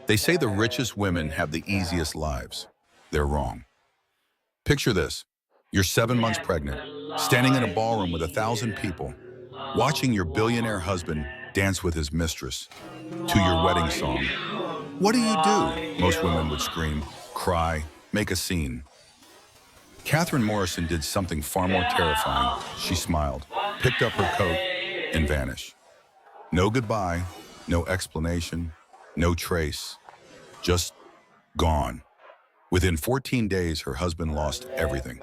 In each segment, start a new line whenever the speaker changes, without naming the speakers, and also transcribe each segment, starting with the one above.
They say the richest women have the easiest lives. They're wrong. Picture this. You're 7 months pregnant, standing in a ballroom with 1,000 people, watching your billionaire husband dance with his mistress to your wedding song. What do you do? Most women would scream, cry, make a scene. Catherine Morrison did something far more terrifying. She smiled, picked up her coat, and vanished. No goodbye, no explanation, no trace, just gone. Within 14 days, her husband lost everything.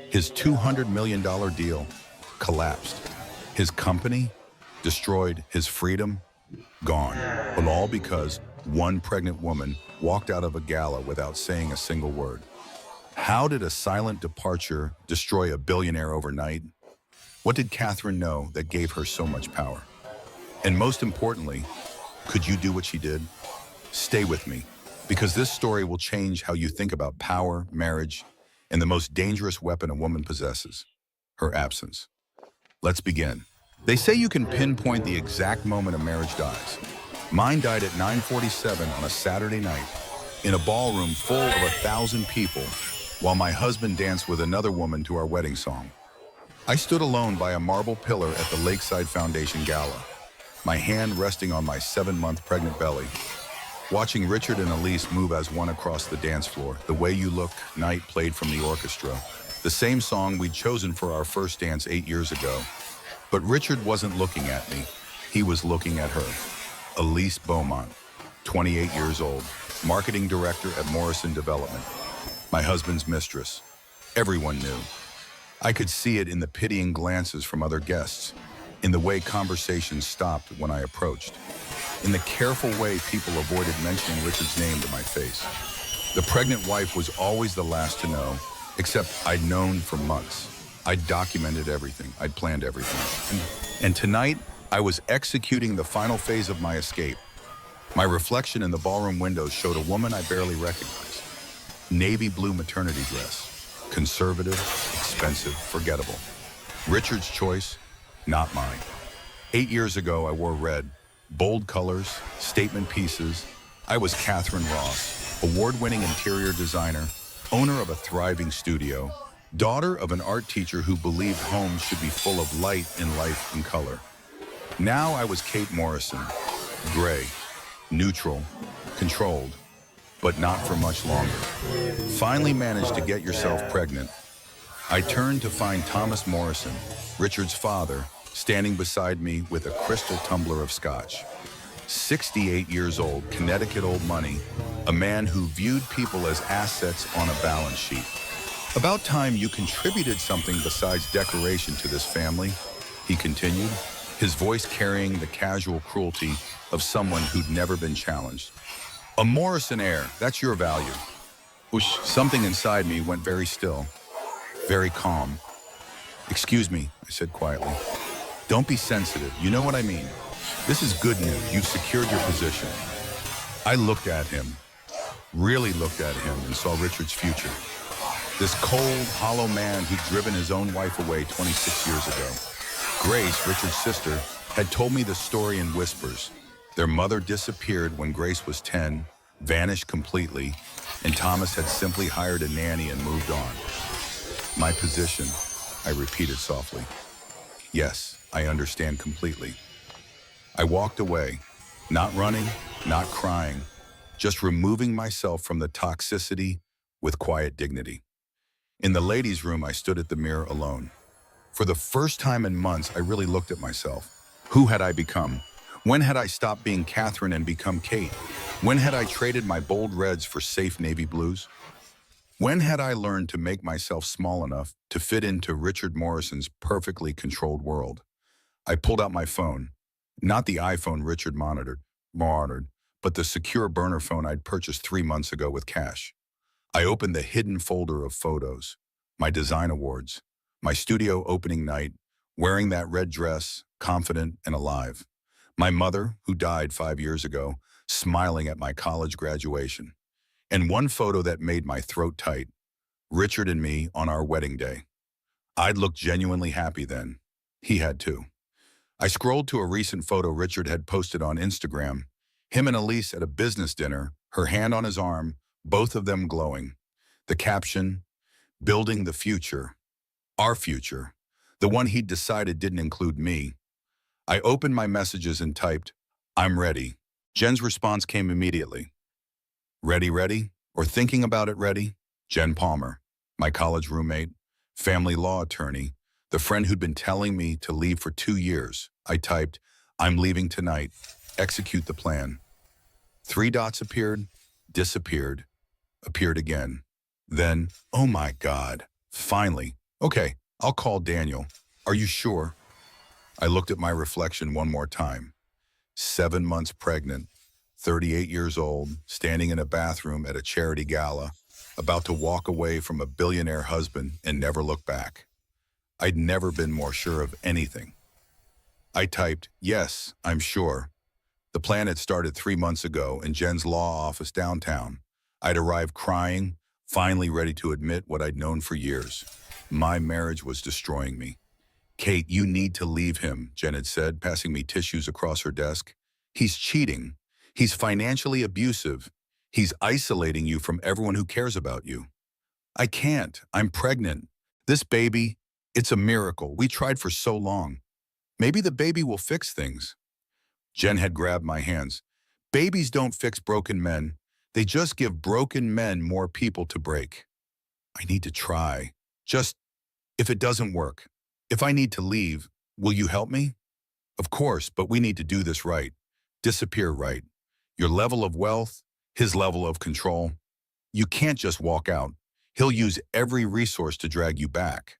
His $200 million deal collapsed. His company destroyed. His freedom gone. But all because one pregnant woman walked out of a gala without saying a single word. How did a silent departure destroy a billionaire overnight? What did Catherine know that gave her so much power? And most importantly, could you do what she did? Stay with me, because this story will change how you think about power, marriage, and the most dangerous weapon a woman possesses, her absence. Let's begin. They say you can pinpoint the exact moment a marriage dies. Mine died at 9:47 on a Saturday night in a ballroom full of 1,000 people while my husband danced with another woman to our wedding song. I stood alone by a marble pillar at the Lakeside Foundation Gala, my hand resting on my 7-month pregnant belly, watching Richard and Elise move as one across the dance floor. The Way You Look night played from the orchestra, the same song we'd chosen for our first dance 8 years ago. But Richard wasn't looking at me. He was looking at her. Elise Beaumont, 28 years old, marketing director at Morrison Development, my husband's mistress. Everyone knew. I could see it in the pitying glances from other guests, in the way conversations stopped when I approached, in the careful way people avoided mentioning Richard's name to my face. The pregnant wife was always the last to know, except I'd known for months. I'd documented everything. I'd planned everything. And tonight, I was executing the final phase of my escape. My reflection in the ballroom windows showed a woman I barely recognized. Navy blue maternity dress. Conservative, expensive, forgettable. Richard's choice, not mine. 8 years ago, I wore red. Bold colors, statement pieces. I was Catherine Ross, award-winning interior designer, owner of a thriving studio, daughter of an art teacher who believed homes should be full of light and life and color. Now I was Kate Morrison, gray, neutral, controlled, but not for much longer. Finally managed to get yourself pregnant. I turned to find Thomas Morrison, Richard's father, standing beside me with a crystal tumbler of scotch. 68 years old, Connecticut old money, a man who viewed people as assets on a balance sheet. About time you contributed something besides decoration to this family, he continued, his voice carrying the casual cruelty of someone who'd never been challenged. A Morrison heir, that's your value. Whoosh, something inside me went very still, very calm. Excuse me, I said quietly. Don't be sensitive, you know what I mean. This is good news, you've secured your position. I looked at him, really looked at him, and saw Richard's future. This cold, hollow man who'd driven his own wife away 26 years ago. Grace, Richard's sister, had told me the story in whispers. Their mother disappeared when Grace was 10, vanished completely, and Thomas had simply hired a nanny and moved on. My position, I repeated softly. Yes, I understand completely. I walked away, not running, not crying, just removing myself from the toxicity with quiet dignity. In the ladies' room, I stood at the mirror alone. For the first time in months, I really looked at myself. Who had I become? When had I stopped being Catherine and become Kate? When had I traded my bold reds for safe navy blues? When had I learned to make myself small enough to fit into Richard Morrison's perfectly controlled world? I pulled out my phone, not the iPhone Richard monitored, but the secure burner phone I'd purchased 3 months ago with cash. I opened the hidden folder of photos, my design awards, my studio opening night, wearing that red dress, confident and alive. My mother, who died 5 years ago, smiling at my college graduation. And one photo that made my throat tight, Richard and me on our wedding day. I'd looked genuinely happy then. He had too. I scrolled to a recent photo Richard had posted on Instagram, Him and Elise at a business dinner, her hand on his arm, both of them glowing. The caption, building the future, our future, the one he'd decided didn't include me. I opened my messages and typed, I'm ready. Jen's response came immediately. Ready, ready? Or thinking about it ready? Jen Palmer, my college roommate, family law attorney, the friend who'd been telling me to leave for 2 years. I typed, I'm leaving tonight. Execute the plan. 3 dots appeared, disappeared, appeared again. Then, oh my God, finally. Okay, I'll call Daniel. Are you sure? I looked at my reflection one more time. 7 months pregnant, 38 years old, standing in a bathroom at a charity gala, about to walk away from a billionaire husband and never look back. I'd never been more sure of anything. I typed, yes, I'm sure. The plan had started 3 months ago in Jen's law office downtown. I'd arrived crying, finally ready to admit what I'd known for years. My marriage was destroying me. Kate, you need to leave him, Jen had said, passing me tissues across her desk. He's cheating. He's financially abusive. He's isolating you from everyone who cares about you. I can't. I'm pregnant. This baby, it's a miracle. We tried for so long. Maybe the baby will fix things. Jen had grabbed my hands. Babies don't fix broken men. They just give broken men more people to break. I need to try. Just, if it doesn't work, if I need to leave, will you help me? Of course, but we need to do this right. Disappear right. Your level of wealth, his level of control. You can't just walk out. He'll use every resource to drag you back.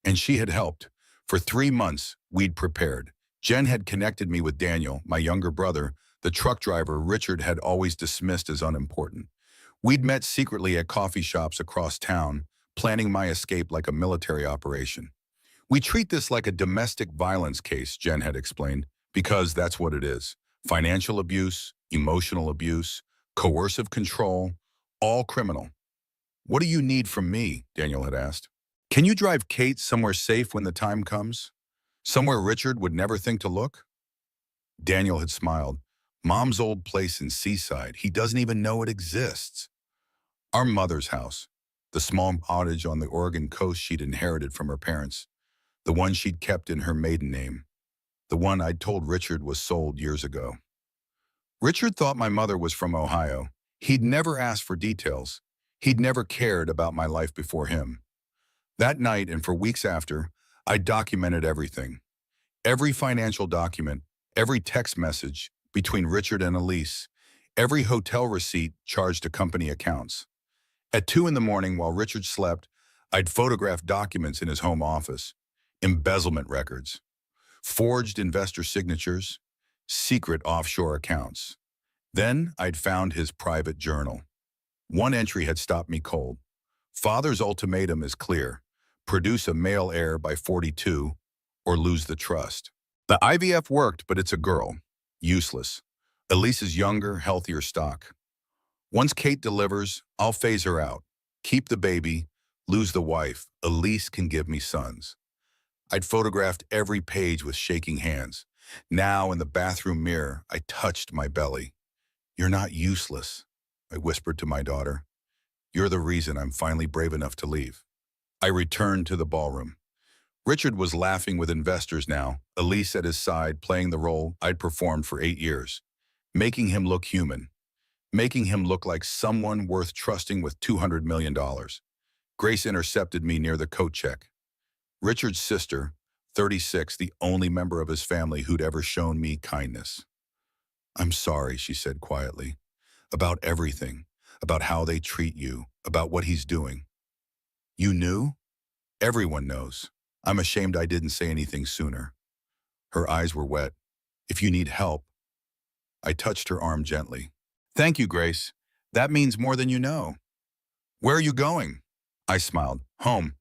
And she had helped. For 3 months, we'd prepared. Jen had connected me with Daniel, my younger brother, the truck driver Richard had always dismissed as unimportant. We'd met secretly at coffee shops across town, planning my escape like a military operation. We treat this like a domestic violence case, Jen had explained, because that's what it is. Financial abuse, emotional abuse, coercive control, all criminal. What do you need from me? Daniel had asked. Can you drive Kate somewhere safe when the time comes? Somewhere Richard would never think to look? Daniel had smiled. Mom's old place in Seaside. He doesn't even know it exists. Our mother's house. The small cottage on the Oregon coast she'd inherited from her parents. The one she'd kept in her maiden name. The one I'd told Richard was sold years ago. Richard thought my mother was from Ohio. He'd never asked for details. He'd never cared about my life before him. That night and for weeks after, I documented everything. Every financial document, every text message between Richard and Elise, every hotel receipt charged to company accounts. At 2 in the morning while Richard slept, I'd photographed documents in his home office, embezzlement records, forged investor signatures, secret offshore accounts. Then I'd found his private journal. One entry had stopped me cold. Father's ultimatum is clear. Produce a male heir by 42 or lose the trust. The IVF worked, but it's a girl. Useless. Elise is younger, healthier stock. Once Kate delivers, I'll phase her out. Keep the baby, lose the wife. Elise can give me sons. I'd photographed every page with shaking hands. Now in the bathroom mirror, I touched my belly. You're not useless, I whispered to my daughter. You're the reason I'm finally brave enough to leave. I returned to the ballroom. Richard was laughing with investors now, Elise at his side playing the role I'd performed for 8 years, making him look human, making him look like someone worth trusting with $200 million. Grace intercepted me near the coat check. Richard's sister, 36, the only member of his family who'd ever shown me kindness. I'm sorry, she said quietly, about everything, about how they treat you, about what he's doing. You knew? Everyone knows. I'm ashamed I didn't say anything sooner. Her eyes were wet. If you need help. I touched her arm gently. Thank you, Grace. That means more than you know. Where are you going? I smiled. Home.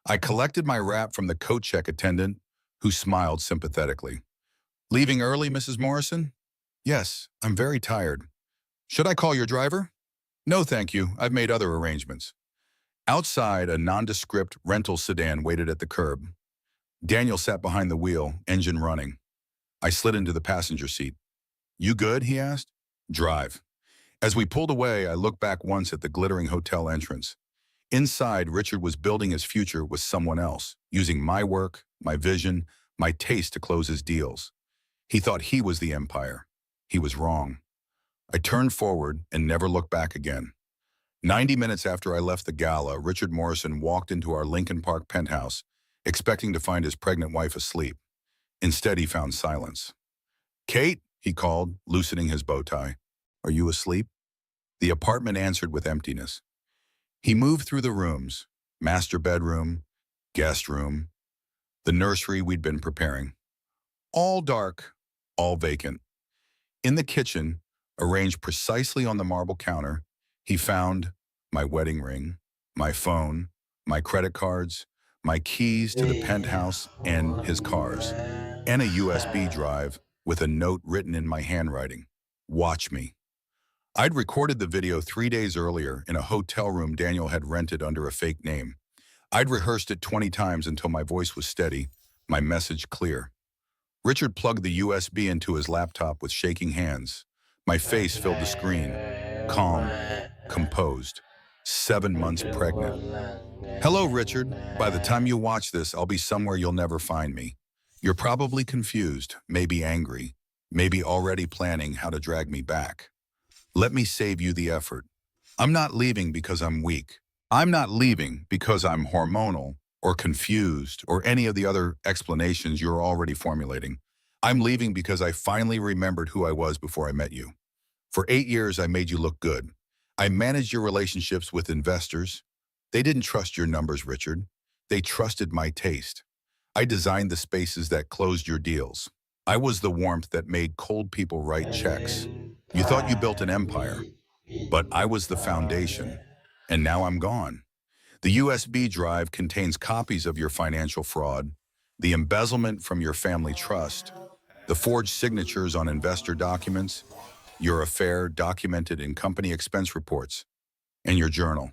I collected my wrap from the coat check attendant, who smiled sympathetically. Leaving early, Mrs. Morrison? Yes, I'm very tired. Should I call your driver? No, thank you. I've made other arrangements. Outside, a nondescript rental sedan waited at the curb. Daniel sat behind the wheel, engine running. I slid into the passenger seat. You good? He asked. Drive. As we pulled away, I looked back once at the glittering hotel entrance. Inside, Richard was building his future with someone else, using my work, my vision, my taste to close his deals. He thought he was the empire. He was wrong. I turned forward and never looked back again. 90 minutes after I left the gala, Richard Morrison walked into our Lincoln Park penthouse, expecting to find his pregnant wife asleep. Instead, he found silence. "Kate," he called, loosening his bow tie. "Are you asleep?" The apartment answered with emptiness. He moved through the rooms, master bedroom, guest room, the nursery we'd been preparing. All dark, all vacant. In the kitchen, arranged precisely on the marble counter, he found my wedding ring, my phone, my credit cards, my keys to the penthouse and his cars, and a USB drive with a note written in my handwriting. "Watch me." I'd recorded the video 3 days earlier in a hotel room Daniel had rented under a fake name. I'd rehearsed it 20 times until my voice was steady, my message clear. Richard plugged the USB into his laptop with shaking hands. My face filled the screen, calm, composed, 7 months pregnant. "Hello, Richard. By the time you watch this, I'll be somewhere you'll never find me. You're probably confused, maybe angry, maybe already planning how to drag me back. Let me save you the effort. I'm not leaving because I'm weak. I'm not leaving because I'm hormonal or confused or any of the other explanations you're already formulating. I'm leaving because I finally remembered who I was before I met you. For 8 years, I made you look good. I managed your relationships with investors. They didn't trust your numbers, Richard. They trusted my taste. I designed the spaces that closed your deals. I was the warmth that made cold people write checks. You thought you built an empire, but I was the foundation, and now I'm gone. The USB drive contains copies of your financial fraud, the embezzlement from your family trust, the forged signatures on investor documents, your affair documented in company expense reports, and your journal,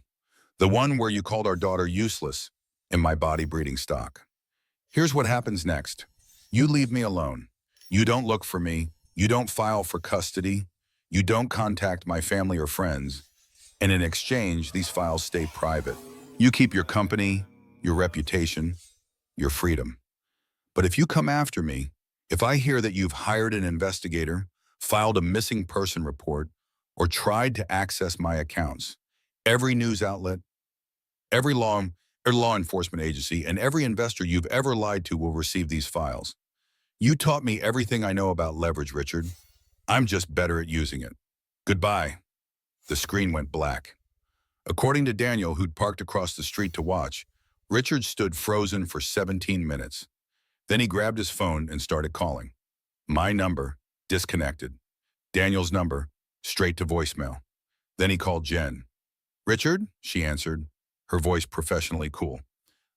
the one where you called our daughter useless in my body breeding stock. Here's what happens next. You leave me alone. You don't look for me. You don't file for custody. You don't contact my family or friends. And in exchange, these files stay private. You keep your company, your reputation, your freedom. But if you come after me, if I hear that you've hired an investigator, filed a missing person report, or tried to access my accounts, every news outlet, every law enforcement agency, and every investor you've ever lied to will receive these files. You taught me everything I know about leverage, Richard. I'm just better at using it. Goodbye." The screen went black. According to Daniel, who'd parked across the street to watch, Richard stood frozen for 17 minutes. Then he grabbed his phone and started calling. My number, disconnected. Daniel's number, straight to voicemail. Then he called Jen. "Richard," she answered, her voice professionally cool.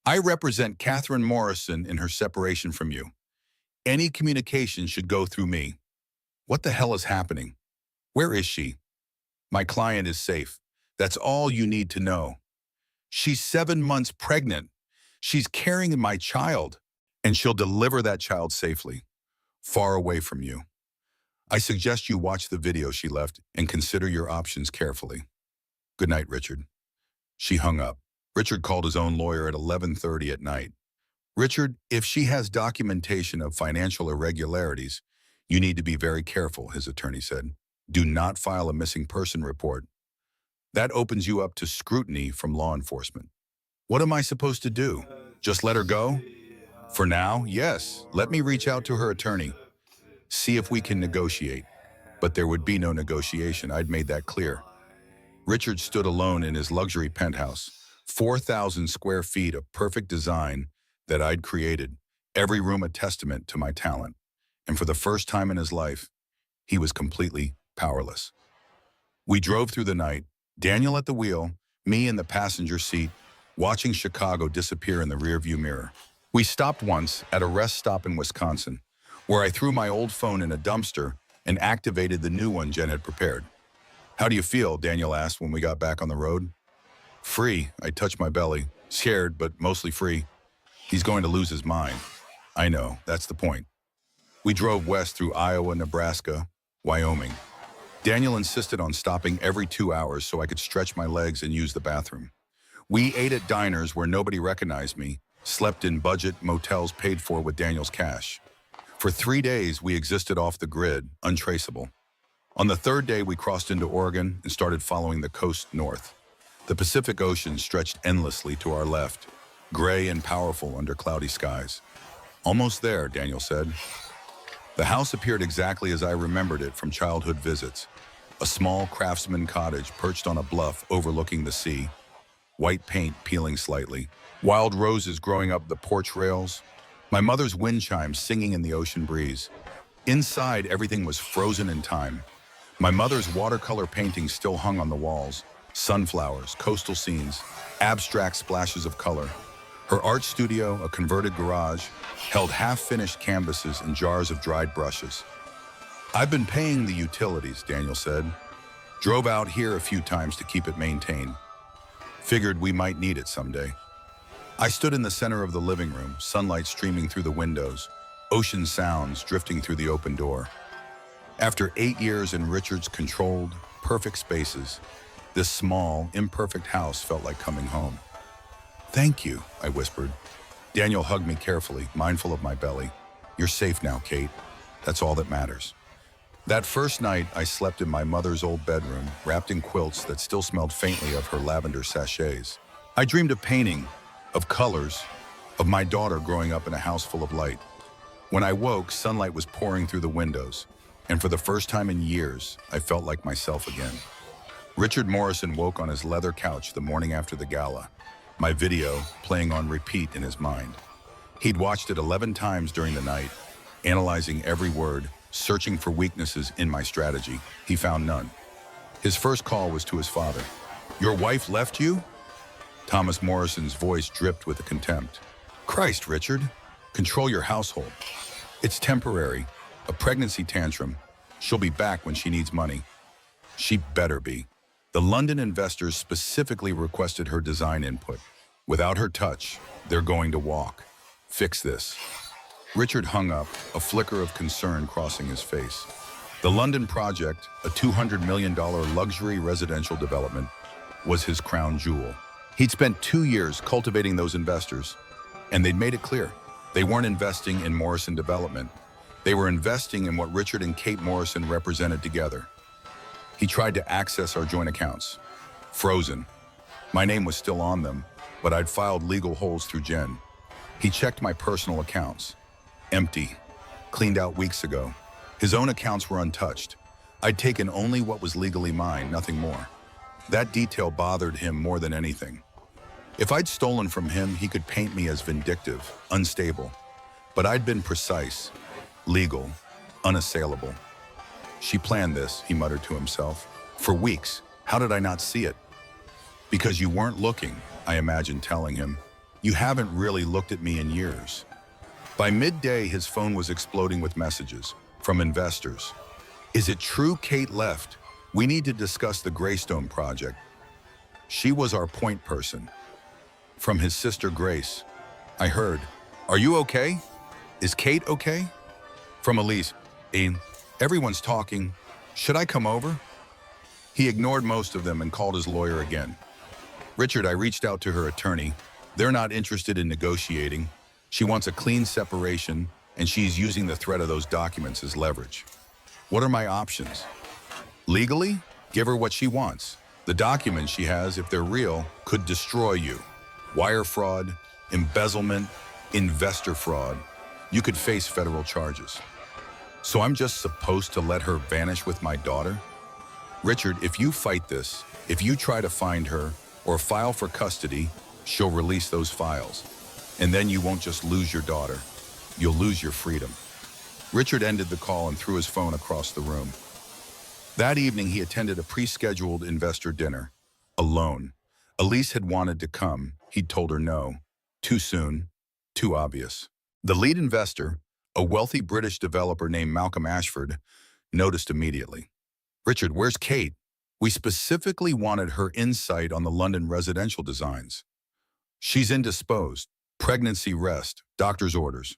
"I represent Catherine Morrison in her separation from you. Any communication should go through me." "What the hell is happening? Where is she?" "My client is safe. That's all you need to know. She's 7 months pregnant. She's carrying my child, and she'll deliver that child safely, far away from you. I suggest you watch the video," she left, "and consider your options carefully. Good night, Richard." She hung up. Richard called his own lawyer at 11:30 at night. "Richard, if she has documentation of financial irregularities, you need to be very careful," his attorney said. "Do not file a missing person report. That opens you up to scrutiny from law enforcement." "What am I supposed to do? Just let her go?" "For now, yes. Let me reach out to her attorney. See if we can negotiate." But there would be no negotiation. I'd made that clear. Richard stood alone in his luxury penthouse, 4,000 square feet of perfect design that I'd created, every room a testament to my talent. And for the first time in his life, he was completely powerless. We drove through the night, Daniel at the wheel, me in the passenger seat, watching Chicago disappear in the rearview mirror. We stopped once at a rest stop in Wisconsin, where I threw my old phone in a dumpster and activated the new one Jen had prepared. "How do you feel?" Daniel asked when we got back on the road. "Free," I touched my belly, scared but mostly free. He's going to lose his mind. I know, that's the point. We drove west through Iowa, Nebraska, Wyoming. Daniel insisted on stopping every 2 hours so I could stretch my legs and use the bathroom. We ate at diners where nobody recognized me, slept in budget motels paid for with Daniel's cash. For 3 days, we existed off the grid, untraceable. On the third day, we crossed into Oregon and started following the coast north. The Pacific Ocean stretched endlessly to our left, gray and powerful under cloudy skies. Almost there, Daniel said. The house appeared exactly as I remembered it from childhood visits. A small craftsman cottage perched on a bluff overlooking the sea, white paint peeling slightly, wild roses growing up the porch rails, my mother's wind chimes singing in the ocean breeze. Inside, everything was frozen in time. My mother's watercolor paintings still hung on the walls, sunflowers, coastal scenes, abstract splashes of color. Her art studio, a converted garage, held half-finished canvases and jars of dried brushes. I've been paying the utilities, Daniel said. Drove out here a few times to keep it maintained. Figured we might need it someday. I stood in the center of the living room, sunlight streaming through the windows, ocean sounds drifting through the open door. After 8 years in Richard's controlled, perfect spaces, this small, imperfect house felt like coming home. Thank you, I whispered. Daniel hugged me carefully, mindful of my belly. You're safe now, Kate. That's all that matters. That first night, I slept in my mother's old bedroom, wrapped in quilts that still smelled faintly of her lavender sachets. I dreamed of painting, of colors, of my daughter growing up in a house full of light. When I woke, sunlight was pouring through the windows, and for the first time in years, I felt like myself again. Richard Morrison woke on his leather couch the morning after the gala, my video playing on repeat in his mind. He'd watched it 11 times during the night, analyzing every word, searching for weaknesses in my strategy. He found none. His first call was to his father. Your wife left you? Thomas Morrison's voice dripped with contempt. Christ, Richard, control your household. It's temporary, a pregnancy tantrum. She'll be back when she needs money. She better be. The London investors specifically requested her design input. Without her touch, they're going to walk. Fix this. Richard hung up, a flicker of concern crossing his face. The London project, a $200 million luxury residential development, was his crown jewel. He'd spent 2 years cultivating those investors, and they'd made it clear. They weren't investing in Morrison Development. They were investing in what Richard and Kate Morrison represented together. He tried to access our joint accounts. Frozen. My name was still on them, but I'd filed legal holds through Jen. He checked my personal accounts. Empty. Cleaned out weeks ago. His own accounts were untouched. I'd taken only what was legally mine, nothing more. That detail bothered him more than anything. If I'd stolen from him, he could paint me as vindictive, unstable. But I'd been precise, legal, unassailable. She planned this, he muttered to himself. For weeks. How did I not see it? Because you weren't looking, I imagined telling him. You haven't really looked at me in years. By midday, his phone was exploding with messages from investors. Is it true Kate left? We need to discuss the Greystone project. She was our point person. From his sister Grace, I heard, are you okay? Is Kate okay? From Elise, everyone's talking. Should I come over? He ignored most of them and called his lawyer again. Richard, I reached out to her attorney. They're not interested in negotiating. She wants a clean separation, and she's using the threat of those documents as leverage. What are my options? Legally, give her what she wants. The documents she has, if they're real, could destroy you. Wire fraud, embezzlement, investor fraud. You could face federal charges. So I'm just supposed to let her vanish with my daughter? Richard, if you fight this, if you try to find her or file for custody, she'll release those files. And then you won't just lose your daughter, you'll lose your freedom. Richard ended the call and threw his phone across the room. That evening, he attended a pre-scheduled investor dinner, alone. Elise had wanted to come. He'd told her no. Too soon, too obvious. The lead investor, a wealthy British developer named Malcolm Ashford, noticed immediately. Richard, where's Kate? We specifically wanted her insight on the London residential designs. She's indisposed. Pregnancy rest. Doctor's orders.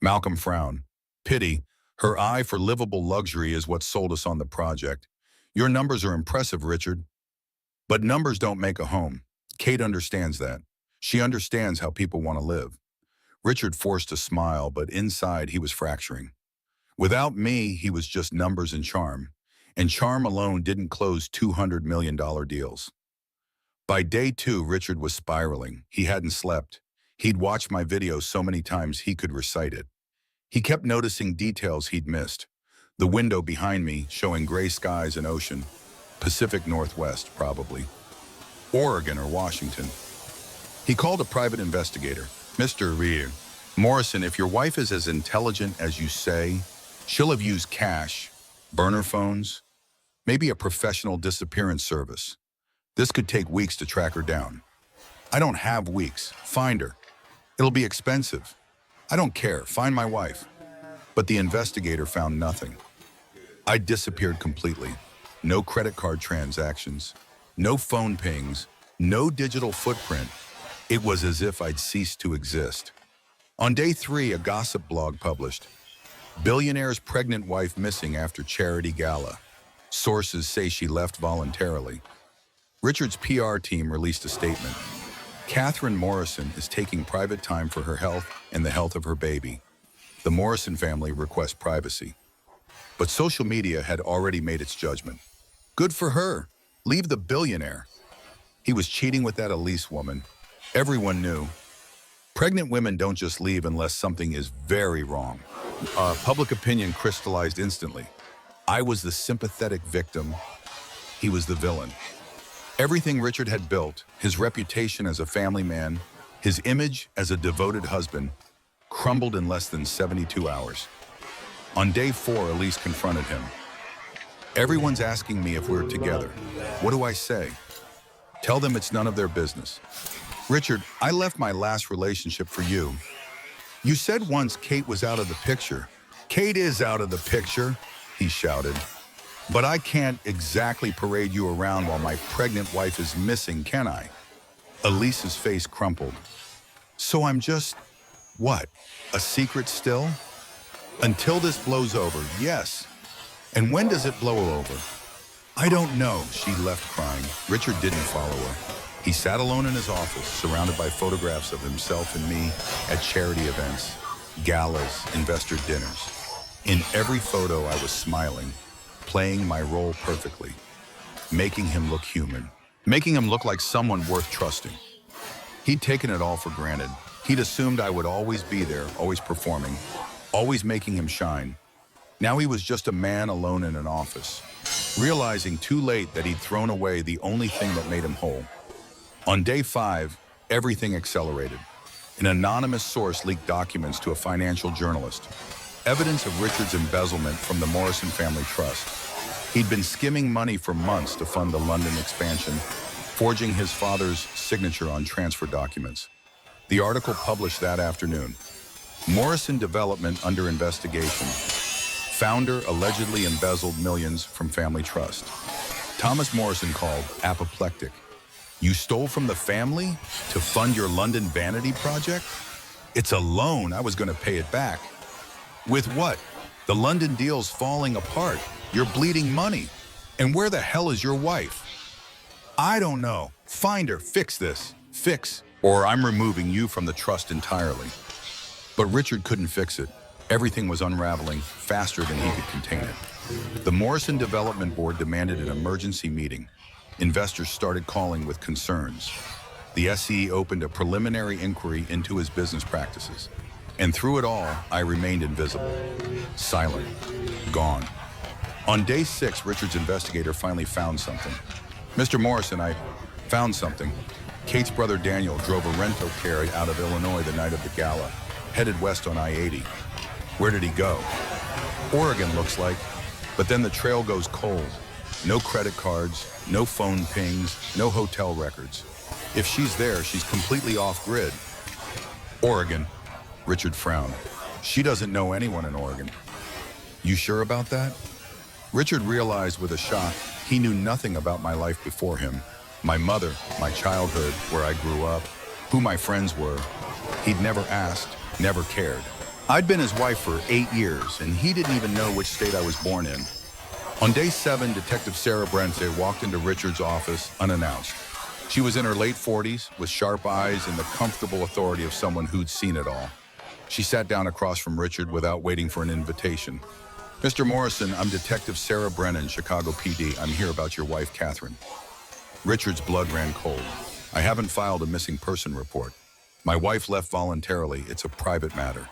Malcolm frowned. Pity. Her eye for livable luxury is what sold us on the project. Your numbers are impressive, Richard. But numbers don't make a home. Kate understands that. She understands how people want to live. Richard forced a smile, but inside he was fracturing. Without me, he was just numbers and charm. And charm alone didn't close $200 million deals. By day 2, Richard was spiraling. He hadn't slept. He'd watched my video so many times he could recite it. He kept noticing details he'd missed. The window behind me showing gray skies and ocean. Pacific Northwest, probably. Oregon or Washington. He called a private investigator. Mr. Morrison, if your wife is as intelligent as you say, she'll have used cash, burner phones, maybe a professional disappearance service. This could take weeks to track her down. I don't have weeks. Find her. It'll be expensive. I don't care. Find my wife. But the investigator found nothing. I disappeared completely. No credit card transactions, no phone pings, no digital footprint. It was as if I'd ceased to exist. On day 3, a gossip blog published, "Billionaire's pregnant wife missing after charity gala. Sources say she left voluntarily." Richard's PR team released a statement. Catherine Morrison is taking private time for her health and the health of her baby. The Morrison family requests privacy. But social media had already made its judgment. Good for her. Leave the billionaire. He was cheating with that Elise woman. Everyone knew. Pregnant women don't just leave unless something is very wrong. Public opinion crystallized instantly. I was the sympathetic victim. He was the villain. Everything Richard had built, his reputation as a family man, his image as a devoted husband, crumbled in less than 72 hours. On day 4, Elise confronted him. "Everyone's asking me if we're together. What do I say? Tell them it's none of their business. Richard, I left my last relationship for you. You said once Kate was out of the picture." "Kate is out of the picture," he shouted. "But I can't exactly parade you around while my pregnant wife is missing, can I?" Elise's face crumpled. "So I'm just, what, a secret still? Until this blows over, yes. And when does it blow over?" "I don't know," she left crying. Richard didn't follow her. He sat alone in his office, surrounded by photographs of himself and me at charity events, galas, investor dinners. In every photo, I was smiling, playing my role perfectly, making him look human, making him look like someone worth trusting. He'd taken it all for granted. He'd assumed I would always be there, always performing, always making him shine. Now he was just a man alone in an office, realizing too late that he'd thrown away the only thing that made him whole. On day 5, everything accelerated. An anonymous source leaked documents to a financial journalist. Evidence of Richard's embezzlement from the Morrison family trust. He'd been skimming money for months to fund the London expansion, forging his father's signature on transfer documents. The article published that afternoon. Morrison Development under investigation. Founder allegedly embezzled millions from family trust. Thomas Morrison called apoplectic. "You stole from the family to fund your London vanity project? It's a loan. I was going to pay it back." "With what? The London deal's falling apart. You're bleeding money. And where the hell is your wife?" "I don't know. Find her. Fix this. Fix, or I'm removing you from the trust entirely." But Richard couldn't fix it. Everything was unraveling faster than he could contain it. The Morrison Development Board demanded an emergency meeting. Investors started calling with concerns. The SE opened a preliminary inquiry into his business practices. And through it all, I remained invisible, silent, gone. On day 6, Richard's investigator finally found something. "Mr. Morrison, I found something." Kate's brother Daniel drove a rental car out of Illinois the night of the gala, headed west on I-80. Where did he go? Oregon, looks like. But then the trail goes cold. No credit cards, no phone pings, no hotel records. If she's there, she's completely off-grid. Oregon. Richard frowned. "She doesn't know anyone in Oregon." "You sure about that?" Richard realized with a shock he knew nothing about my life before him. My mother, my childhood, where I grew up, who my friends were. He'd never asked, never cared. I'd been his wife for 8 years, and he didn't even know which state I was born in. On day 7, Detective Sarah Brente walked into Richard's office unannounced. She was in her late 40s, with sharp eyes and the comfortable authority of someone who'd seen it all. She sat down across from Richard without waiting for an invitation. "Mr. Morrison, I'm Detective Sarah Brennan, Chicago PD. I'm here about your wife, Catherine." Richard's blood ran cold. "I haven't filed a missing person report. My wife left voluntarily. It's a private matter."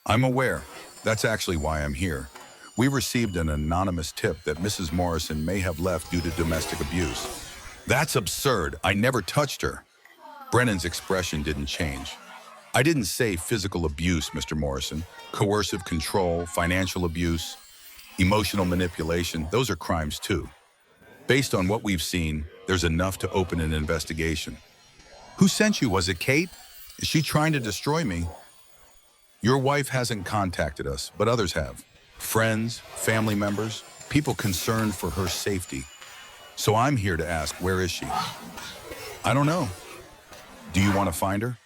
"I'm aware. That's actually why I'm here. We received an anonymous tip that Mrs. Morrison may have left due to domestic abuse." "That's absurd. I never touched her." Brennan's expression didn't change. "I didn't say physical abuse, Mr. Morrison. Coercive control, financial abuse, emotional manipulation, those are crimes too. Based on what we've seen, there's enough to open an investigation." "Who sent you? Was it Kate? Is she trying to destroy me?" "Your wife hasn't contacted us, but others have. Friends, family members, people concerned for her safety. So I'm here to ask, where is she?" "I don't know." "Do you want to find her?"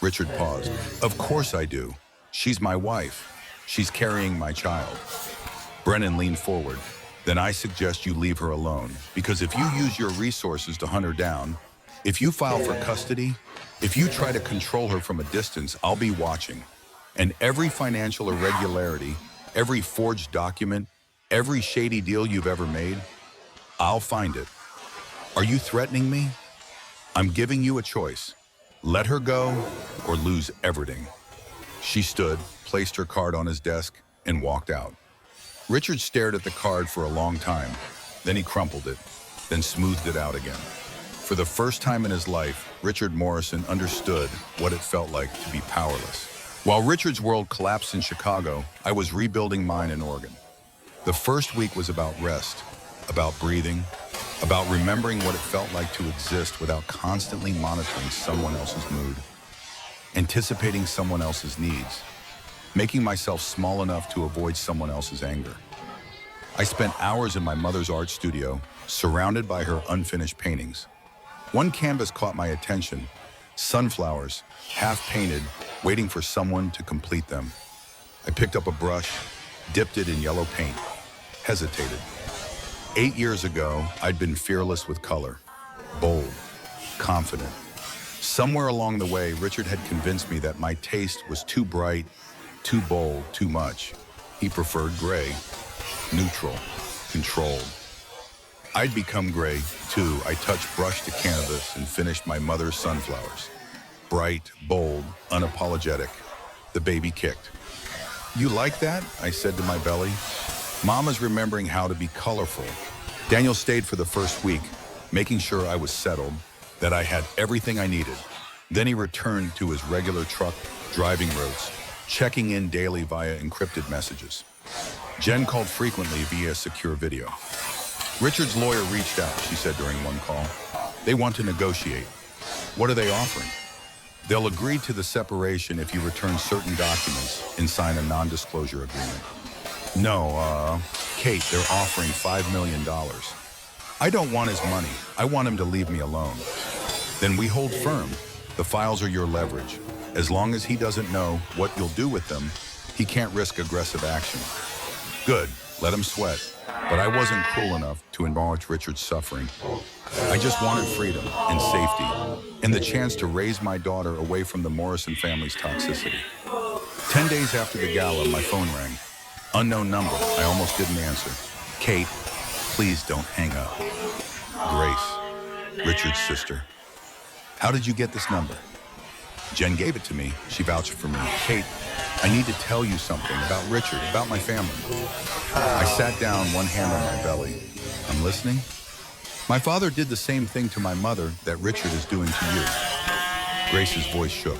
Richard paused. "Of course I do. She's my wife. She's carrying my child." Brennan leaned forward. "Then I suggest you leave her alone, because if you use your resources to hunt her down, if you file for custody, if you try to control her from a distance, I'll be watching. And every financial irregularity, every forged document, every shady deal you've ever made, I'll find it. Are you threatening me? I'm giving you a choice. Let her go or lose everything." She stood, placed her card on his desk, and walked out. Richard stared at the card for a long time. Then he crumpled it, then smoothed it out again. For the first time in his life, Richard Morrison understood what it felt like to be powerless. While Richard's world collapsed in Chicago, I was rebuilding mine in Oregon. The first week was about rest, about breathing, about remembering what it felt like to exist without constantly monitoring someone else's mood, anticipating someone else's needs, making myself small enough to avoid someone else's anger. I spent hours in my mother's art studio, surrounded by her unfinished paintings. One canvas caught my attention: sunflowers, half painted, waiting for someone to complete them. I picked up a brush, dipped it in yellow paint, hesitated. 8 years ago, I'd been fearless with color, bold, confident. Somewhere along the way, Richard had convinced me that my taste was too bright, too bold, too much. He preferred gray, neutral, controlled. I'd become gray, too. I touched brush to canvas and finished my mother's sunflowers. Bright, bold, unapologetic. The baby kicked. "You like that?" I said to my belly. Mama's remembering how to be colorful. Daniel stayed for the first week, making sure I was settled, that I had everything I needed. Then he returned to his regular truck, driving routes, checking in daily via encrypted messages. Jen called frequently via secure video. "Richard's lawyer reached out," she said during one call. "They want to negotiate." "What are they offering?" "They'll agree to the separation if you return certain documents and sign a non-disclosure agreement." "No, Kate, they're offering $5 million. I don't want his money. I want him to leave me alone." "Then we hold firm. The files are your leverage. As long as he doesn't know what you'll do with them, he can't risk aggressive action." "Good, let him sweat." But I wasn't cruel enough to acknowledge Richard's suffering. I just wanted freedom and safety, and the chance to raise my daughter away from the Morrison family's toxicity. 10 days after the gala, my phone rang. Unknown number. I almost didn't answer. "Kate, please don't hang up." "Grace, Richard's sister." "How did you get this number?" "Jen gave it to me. She vouched for me." "Kate, I need to tell you something about Richard, about my family." I sat down, one hand on my belly. "I'm listening." "My father did the same thing to my mother that Richard is doing to you." Grace's voice shook.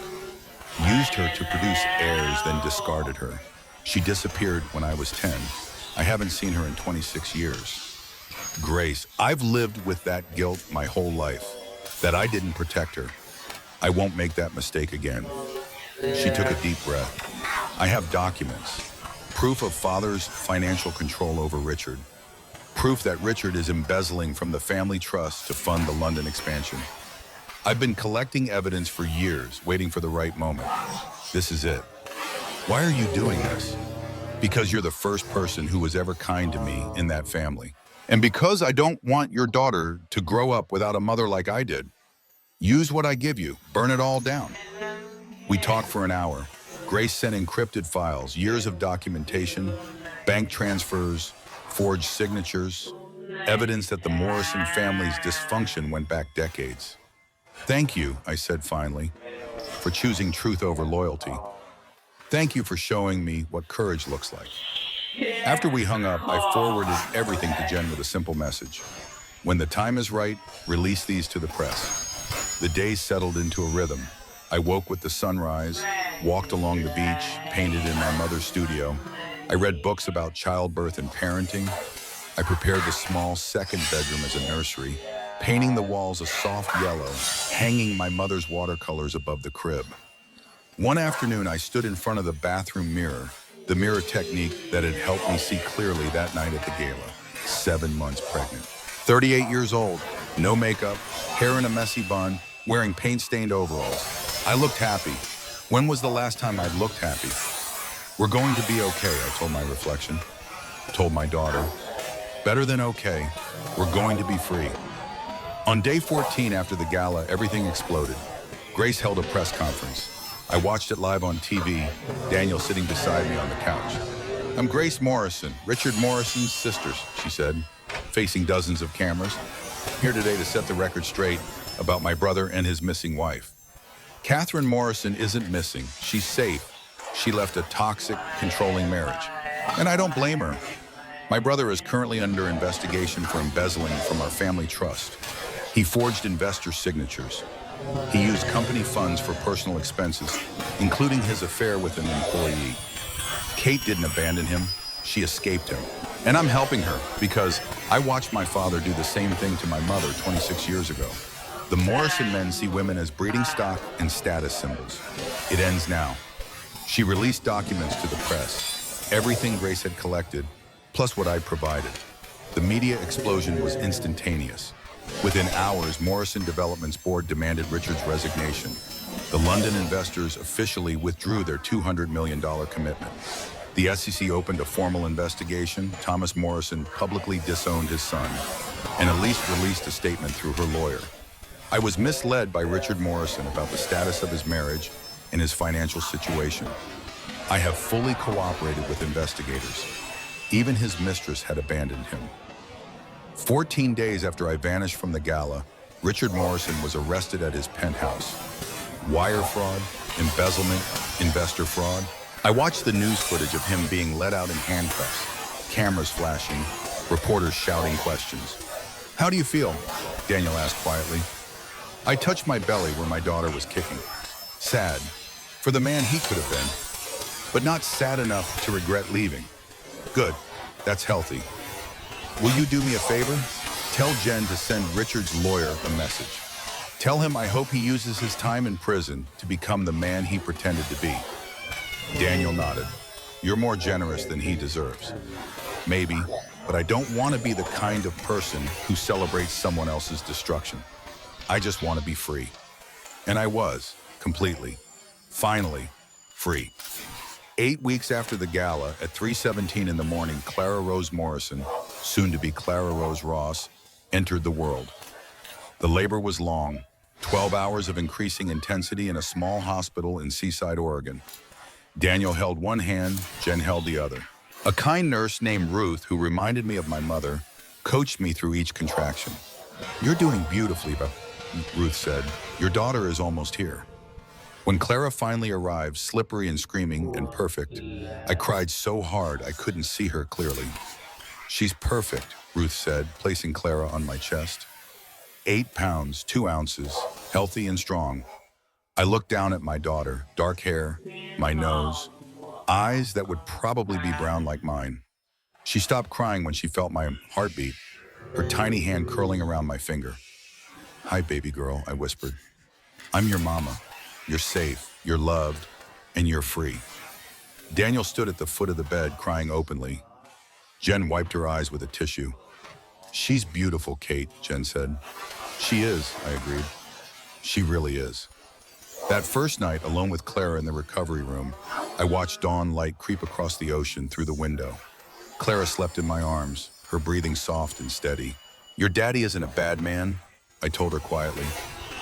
"Used her to produce heirs, then discarded her. She disappeared when I was 10. I haven't seen her in 26 years. Grace, I've lived with that guilt my whole life, that I didn't protect her. I won't make that mistake again." She took a deep breath. "I have documents, proof of father's financial control over Richard, proof that Richard is embezzling from the family trust to fund the London expansion. I've been collecting evidence for years, waiting for the right moment. This is it." "Why are you doing this?" Because you're the first person who was ever kind to me in that family. And because I don't want your daughter to grow up without a mother like I did. Use what I give you, burn it all down. We talked for an hour. Grace sent encrypted files, years of documentation, bank transfers, forged signatures, evidence that the Morrison family's dysfunction went back decades. Thank you, I said finally, for choosing truth over loyalty. Thank you for showing me what courage looks like. After we hung up, I forwarded everything to Jen with a simple message. When the time is right, release these to the press. The days settled into a rhythm. I woke with the sunrise, walked along the beach, painted in my mother's studio. I read books about childbirth and parenting. I prepared the small second bedroom as a nursery, painting the walls a soft yellow, hanging my mother's watercolors above the crib. One afternoon, I stood in front of the bathroom mirror, the mirror technique that had helped me see clearly that night at the gala. 7 months pregnant. 38 years old, no makeup, hair in a messy bun, wearing paint-stained overalls. I looked happy. When was the last time I'd looked happy? We're going to be okay, I told my reflection. Told my daughter. Better than okay, we're going to be free. On day 14 after the gala, everything exploded. Grace held a press conference. I watched it live on TV, Daniel sitting beside me on the couch. I'm Grace Morrison, Richard Morrison's sisters, she said, facing dozens of cameras. Here today to set the record straight about my brother and his missing wife. Catherine Morrison isn't missing, she's safe. She left a toxic, controlling marriage. And I don't blame her. My brother is currently under investigation for embezzling from our family trust. He forged investor signatures. He used company funds for personal expenses, including his affair with an employee. Kate didn't abandon him, she escaped him. And I'm helping her because I watched my father do the same thing to my mother 26 years ago. The Morrison men see women as breeding stock and status symbols. It ends now. She released documents to the press, everything Grace had collected, plus what I'd provided. The media explosion was instantaneous. Within hours, Morrison Development's board demanded Richard's resignation. The London investors officially withdrew their $200 million commitment. The SEC opened a formal investigation. Thomas Morrison publicly disowned his son, and Elise released a statement through her lawyer. I was misled by Richard Morrison about the status of his marriage and his financial situation. I have fully cooperated with investigators. Even his mistress had abandoned him. 14 days after I vanished from the gala, Richard Morrison was arrested at his penthouse. Wire fraud, embezzlement, investor fraud. I watched the news footage of him being let out in handcuffs, cameras flashing, reporters shouting questions. How do you feel? Daniel asked quietly. I touched my belly where my daughter was kicking. Sad, for the man he could have been, but not sad enough to regret leaving. Good, that's healthy. Will you do me a favor? Tell Jen to send Richard's lawyer a message. Tell him I hope he uses his time in prison to become the man he pretended to be. Daniel nodded. You're more generous than he deserves. Maybe, but I don't want to be the kind of person who celebrates someone else's destruction. I just want to be free. And I was, completely. Finally, free. 8 weeks after the gala, at 3:17 in the morning, Clara Rose Morrison, soon to be Clara Rose Ross, entered the world. The labor was long, 12 hours of increasing intensity in a small hospital in Seaside, Oregon. Daniel held one hand, Jen held the other. A kind nurse named Ruth, who reminded me of my mother, coached me through each contraction. You're doing beautifully, Ruth said. Your daughter is almost here. When Clara finally arrived, slippery and screaming and perfect, I cried so hard I couldn't see her clearly. She's perfect, Ruth said, placing Clara on my chest. 8 pounds, 2 ounces, healthy and strong. I looked down at my daughter, dark hair, my nose, eyes that would probably be brown like mine. She stopped crying when she felt my heartbeat, her tiny hand curling around my finger. Hi, baby girl, I whispered. I'm your mama. You're safe, you're loved, and you're free. Daniel stood at the foot of the bed, crying openly. Jen wiped her eyes with a tissue. She's beautiful, Kate, Jen said. She is, I agreed. She really is. That first night, alone with Clara in the recovery room, I watched dawn light creep across the ocean through the window. Clara slept in my arms, her breathing soft and steady. "Your daddy isn't a bad man," I told her quietly.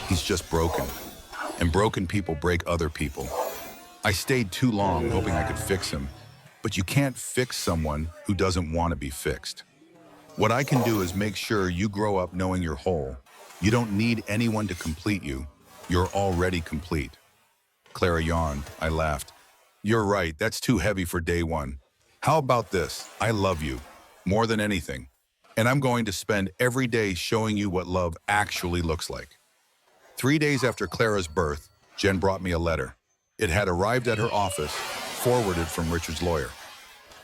"He's just broken. And broken people break other people." I stayed too long hoping I could fix him, but you can't fix someone who doesn't want to be fixed. What I can do is make sure you grow up knowing you're whole. You don't need anyone to complete you. You're already complete. Clara yawned. I laughed. "You're right, that's too heavy for day one. How about this? I love you, more than anything. And I'm going to spend every day showing you what love actually looks like." 3 days after Clara's birth, Jen brought me a letter. It had arrived at her office, forwarded from Richard's lawyer.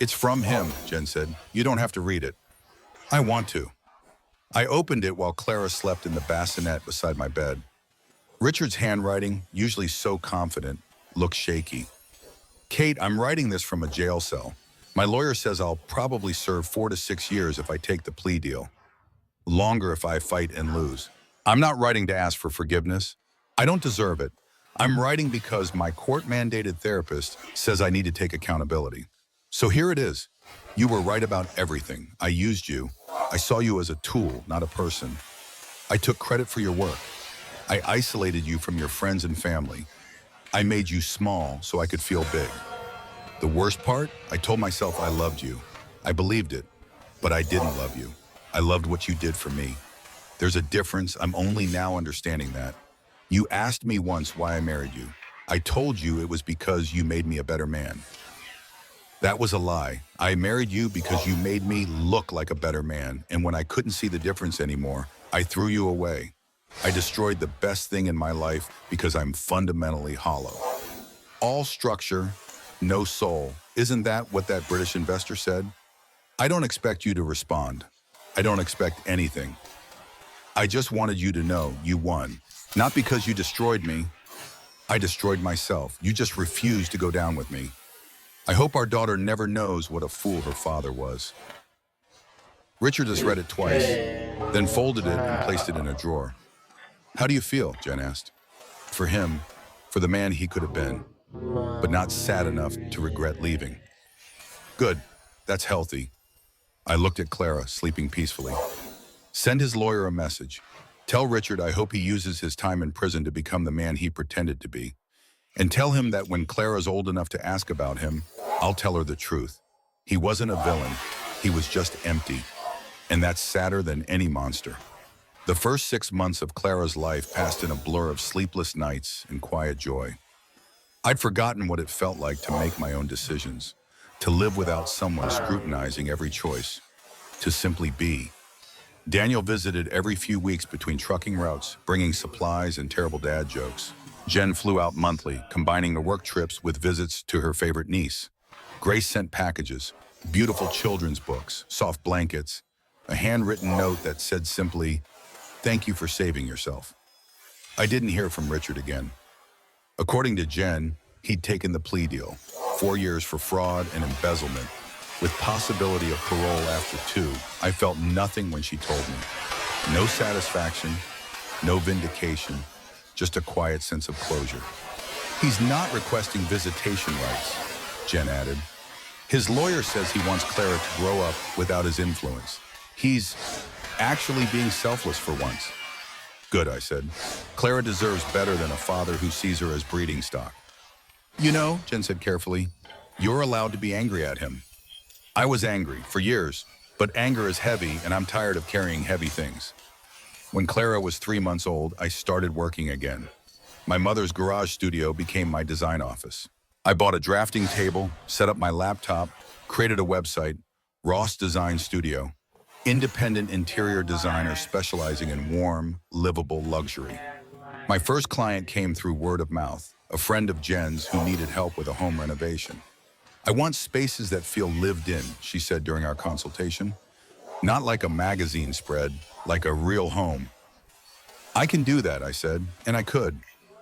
"It's from him," Jen said. "You don't have to read it." "I want to." I opened it while Clara slept in the bassinet beside my bed. Richard's handwriting, usually so confident, looked shaky. "Kate, I'm writing this from a jail cell. My lawyer says I'll probably serve 4 to 6 years if I take the plea deal. Longer if I fight and lose. I'm not writing to ask for forgiveness. I don't deserve it. I'm writing because my court-mandated therapist says I need to take accountability. So here it is. You were right about everything. I used you. I saw you as a tool, not a person. I took credit for your work. I isolated you from your friends and family. I made you small so I could feel big. The worst part, I told myself I loved you. I believed it, but I didn't love you. I loved what you did for me. There's a difference. I'm only now understanding that. You asked me once why I married you. I told you it was because you made me a better man. That was a lie. I married you because you made me look like a better man, and when I couldn't see the difference anymore, I threw you away. I destroyed the best thing in my life because I'm fundamentally hollow. All structure, no soul. Isn't that what that British investor said? I don't expect you to respond. I don't expect anything. I just wanted you to know you won. Not because you destroyed me. I destroyed myself. You just refused to go down with me. I hope our daughter never knows what a fool her father was." Richard has read it twice, then folded it and placed it in a drawer. "How do you feel?" Jen asked. "For him, for the man he could have been, but not sad enough to regret leaving." "Good, that's healthy." I looked at Clara, sleeping peacefully. "Send his lawyer a message. Tell Richard I hope he uses his time in prison to become the man he pretended to be. And tell him that when Clara's old enough to ask about him, I'll tell her the truth. He wasn't a villain. He was just empty. And that's sadder than any monster." The first 6 months of Clara's life passed in a blur of sleepless nights and quiet joy. I'd forgotten what it felt like to make my own decisions, to live without someone scrutinizing every choice, to simply be. Daniel visited every few weeks between trucking routes, bringing supplies and terrible dad jokes. Jen flew out monthly, combining the work trips with visits to her favorite niece. Grace sent packages, beautiful children's books, soft blankets, a handwritten note that said simply, "Thank you for saving yourself." I didn't hear from Richard again. According to Jen, he'd taken the plea deal, 4 years for fraud and embezzlement, with possibility of parole after 2. I felt nothing when she told me. No satisfaction, no vindication, just a quiet sense of closure. "He's not requesting visitation rights," Jen added. "His lawyer says he wants Clara to grow up without his influence. He's actually being selfless for once." "Good," I said. "Clara deserves better than a father who sees her as breeding stock." "You know," Jen said carefully, "you're allowed to be angry at him." I was angry for years, but anger is heavy and I'm tired of carrying heavy things. When Clara was 3 months old, I started working again. My mother's garage studio became my design office. I bought a drafting table, set up my laptop, created a website, Ross Design Studio, independent interior designer specializing in warm, livable luxury. My first client came through word of mouth, a friend of Jen's who needed help with a home renovation. "I want spaces that feel lived in," she said during our consultation. "Not like a magazine spread, like a real home." "I can do that," I said, and I could.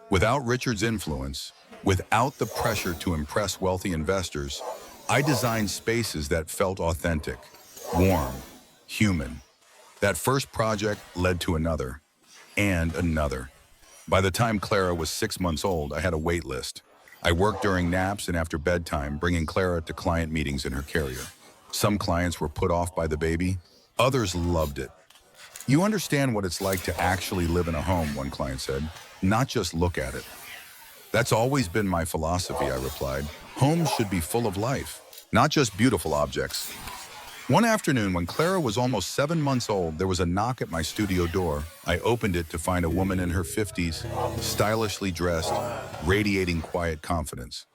Without Richard's influence, without the pressure to impress wealthy investors, I designed spaces that felt authentic, warm, human. That first project led to another, and another. By the time Clara was 6 months old, I had a wait list. I worked during naps and after bedtime, bringing Clara to client meetings in her carrier. Some clients were put off by the baby. Others loved it. You understand what it's like to actually live in a home, one client said, not just look at it. That's always been my philosophy, I replied. Homes should be full of life, not just beautiful objects. One afternoon, when Clara was almost 7 months old, there was a knock at my studio door. I opened it to find a woman in her 50s, stylishly dressed, radiating quiet confidence.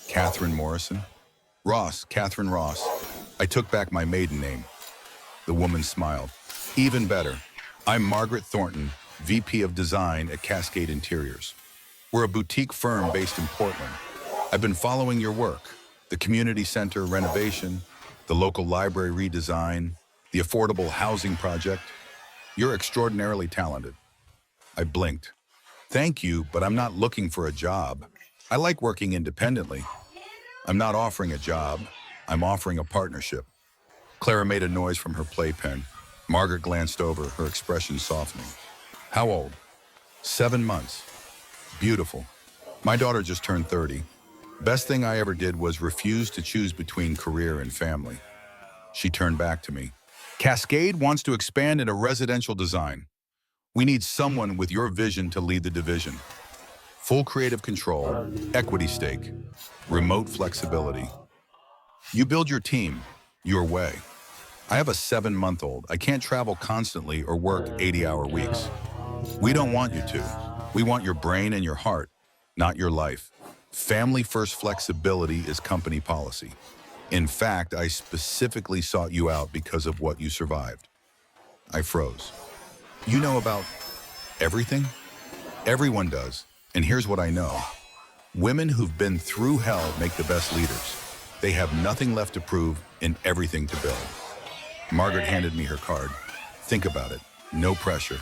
Catherine Morrison? Ross, Catherine Ross. I took back my maiden name. The woman smiled. Even better. I'm Margaret Thornton, VP of Design at Cascade Interiors. We're a boutique firm based in Portland. I've been following your work, the community center renovation, the local library redesign, the affordable housing project. You're extraordinarily talented. I blinked. Thank you, but I'm not looking for a job. I like working independently. I'm not offering a job. I'm offering a partnership. Clara made a noise from her playpen. Margaret glanced over, her expression softening. How old? 7 months. Beautiful. My daughter just turned 30. Best thing I ever did was refuse to choose between career and family. She turned back to me. Cascade wants to expand into residential design. We need someone with your vision to lead the division. Full creative control, equity stake, remote flexibility. You build your team, your way. I have a 7-month-old. I can't travel constantly or work 80-hour weeks. We don't want you to. We want your brain and your heart, not your life. Family-first flexibility is company policy. In fact, I specifically sought you out because of what you survived. I froze. You know about everything? Everyone does. And here's what I know. Women who've been through hell make the best leaders. They have nothing left to prove and everything to build. Margaret handed me her card. Think about it. No pressure.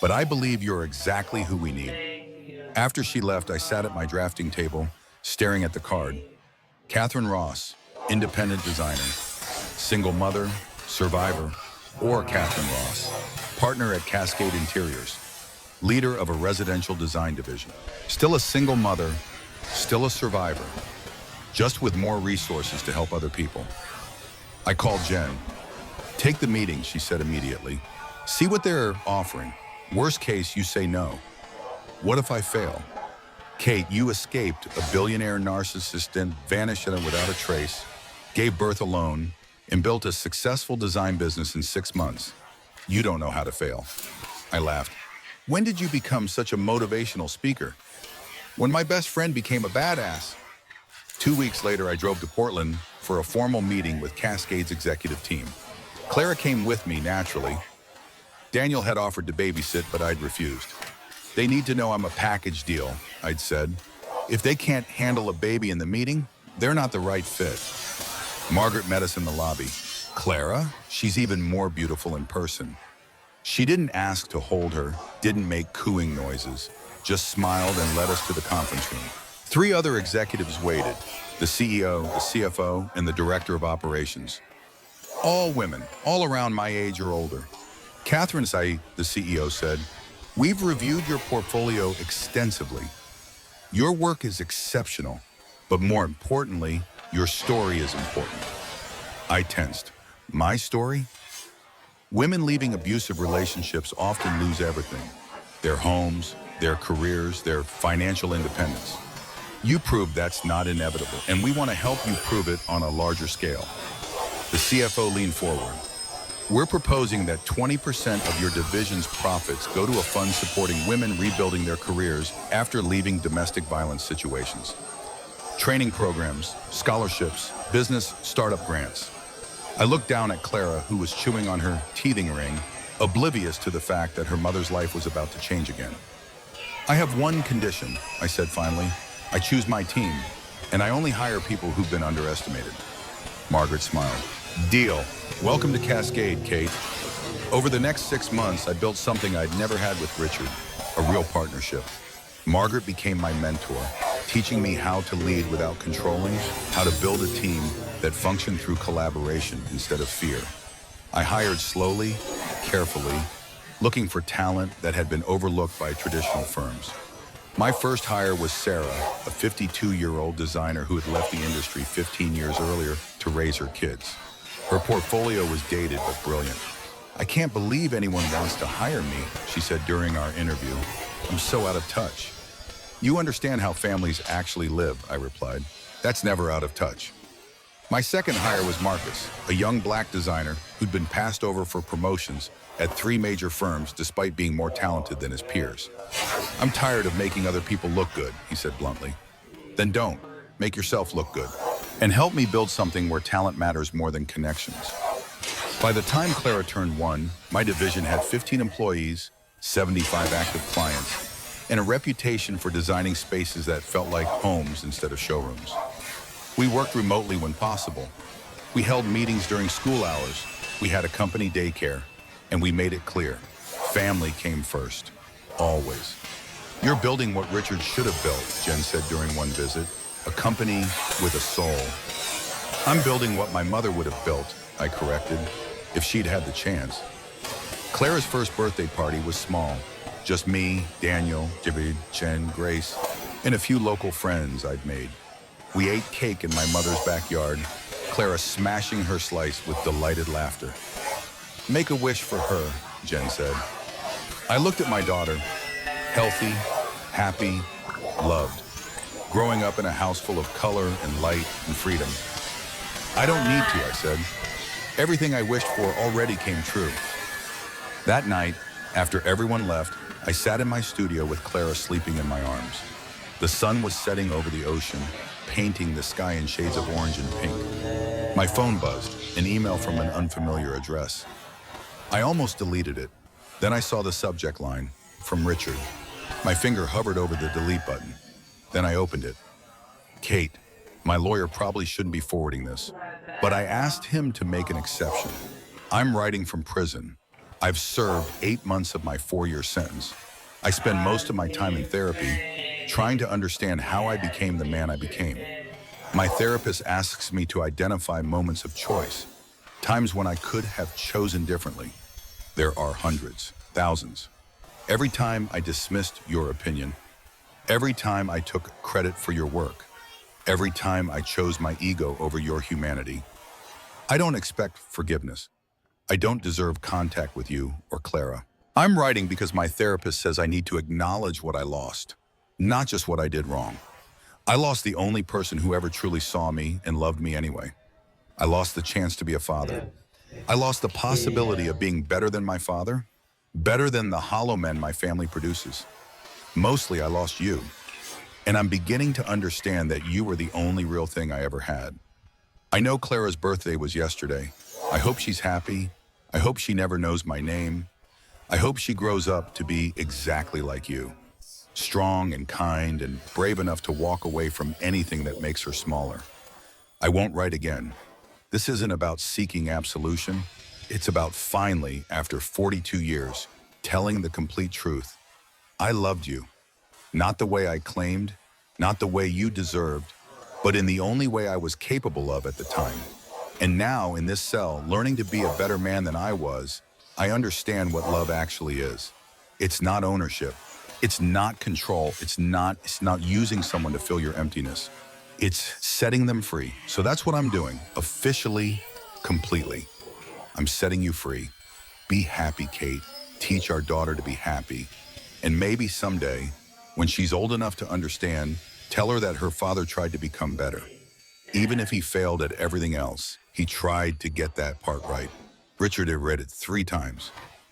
But I believe you're exactly who we need. After she left, I sat at my drafting table, staring at the card. Catherine Ross, independent designer, single mother, survivor, or Catherine Ross, partner at Cascade Interiors, leader of a residential design division. Still a single mother, still a survivor, just with more resources to help other people. I called Jen. Take the meeting, she said immediately. See what they're offering. Worst case, you say no. What if I fail? Kate, you escaped a billionaire narcissist and vanished without a trace, gave birth alone, and built a successful design business in 6 months. You don't know how to fail. I laughed. When did you become such a motivational speaker? When my best friend became a badass. 2 weeks later, I drove to Portland for a formal meeting with Cascade's executive team. Clara came with me naturally. Daniel had offered to babysit, but I'd refused. They need to know I'm a package deal, I'd said. If they can't handle a baby in the meeting, they're not the right fit. Margaret met us in the lobby. Clara? She's even more beautiful in person. She didn't ask to hold her, didn't make cooing noises, just smiled and led us to the conference room. 3 other executives waited, the CEO, the CFO, and the director of operations. All women, all around my age or older. Catherine Said, the CEO, said, "We've reviewed your portfolio extensively. Your work is exceptional, but more importantly, your story is important." I tensed. My story? Women leaving abusive relationships often lose everything. Their homes, their careers, their financial independence. You proved that's not inevitable, and we want to help you prove it on a larger scale. The CFO leaned forward. We're proposing that 20% of your division's profits go to a fund supporting women rebuilding their careers after leaving domestic violence situations. Training programs, scholarships, business startup grants. I looked down at Clara, who was chewing on her teething ring, oblivious to the fact that her mother's life was about to change again. I have one condition, I said finally. I choose my team, and I only hire people who've been underestimated. Margaret smiled. Deal. Welcome to Cascade, Kate. Over the next 6 months, I built something I'd never had with Richard, a real partnership. Margaret became my mentor, teaching me how to lead without controlling, how to build a team that functioned through collaboration instead of fear. I hired slowly, carefully, looking for talent that had been overlooked by traditional firms. My first hire was Sarah, a 52-year-old designer who had left the industry 15 years earlier to raise her kids. Her portfolio was dated but brilliant. "I can't believe anyone wants to hire me," she said during our interview. "I'm so out of touch." "You understand how families actually live," I replied. "That's never out of touch." My second hire was Marcus, a young black designer who'd been passed over for promotions at 3 major firms despite being more talented than his peers. "I'm tired of making other people look good," he said bluntly. "Then don't. Make yourself look good. And help me build something where talent matters more than connections." By the time Clara turned 1, my division had 15 employees, 75 active clients, and a reputation for designing spaces that felt like homes instead of showrooms. We worked remotely when possible. We held meetings during school hours. We had a company daycare, and we made it clear. Family came first. Always. "You're building what Richard should have built," Jen said during one visit. "A company with a soul." "I'm building what my mother would have built," I corrected, "if she'd had the chance." Clara's first birthday party was small. Just me, Daniel, Javid, Jen, Grace, and a few local friends I'd made. We ate cake in my mother's backyard, Clara smashing her slice with delighted laughter. "Make a wish for her," Jen said. I looked at my daughter, healthy, happy, loved, growing up in a house full of color and light and freedom. "I don't need to," I said. "Everything I wished for already came true." That night, after everyone left, I sat in my studio with Clara sleeping in my arms. The sun was setting over the ocean, painting the sky in shades of orange and pink. My phone buzzed, an email from an unfamiliar address. I almost deleted it. Then I saw the subject line, from Richard. My finger hovered over the delete button. Then I opened it. "Kate, my lawyer probably shouldn't be forwarding this, but I asked him to make an exception. I'm writing from prison. I've served 8 months of my 4-year sentence. I spend most of my time in therapy, trying to understand how I became the man I became. My therapist asks me to identify moments of choice, times when I could have chosen differently. There are hundreds, thousands. Every time I dismissed your opinion, every time I took credit for your work, every time I chose my ego over your humanity. I don't expect forgiveness. I don't deserve contact with you or Clara. I'm writing because my therapist says I need to acknowledge what I lost, not just what I did wrong. I lost the only person who ever truly saw me and loved me anyway. I lost the chance to be a father. I lost the possibility of being better than my father, better than the hollow men my family produces. Mostly I lost you, and I'm beginning to understand that you were the only real thing I ever had. I know Clara's birthday was yesterday. I hope she's happy. I hope she never knows my name. I hope she grows up to be exactly like you, strong and kind and brave enough to walk away from anything that makes her smaller. I won't write again. This isn't about seeking absolution. It's about finally, after 42 years, telling the complete truth. I loved you, not the way I claimed, not the way you deserved, but in the only way I was capable of at the time. And now, in this cell, learning to be a better man than I was, I understand what love actually is. It's not ownership. It's not control. It's not using someone to fill your emptiness. It's setting them free. So that's what I'm doing, officially, completely. I'm setting you free. Be happy, Kate. Teach our daughter to be happy. And maybe someday, when she's old enough to understand, tell her that her father tried to become better. Even if he failed at everything else, he tried to get that part right. Richard had read it 3 times,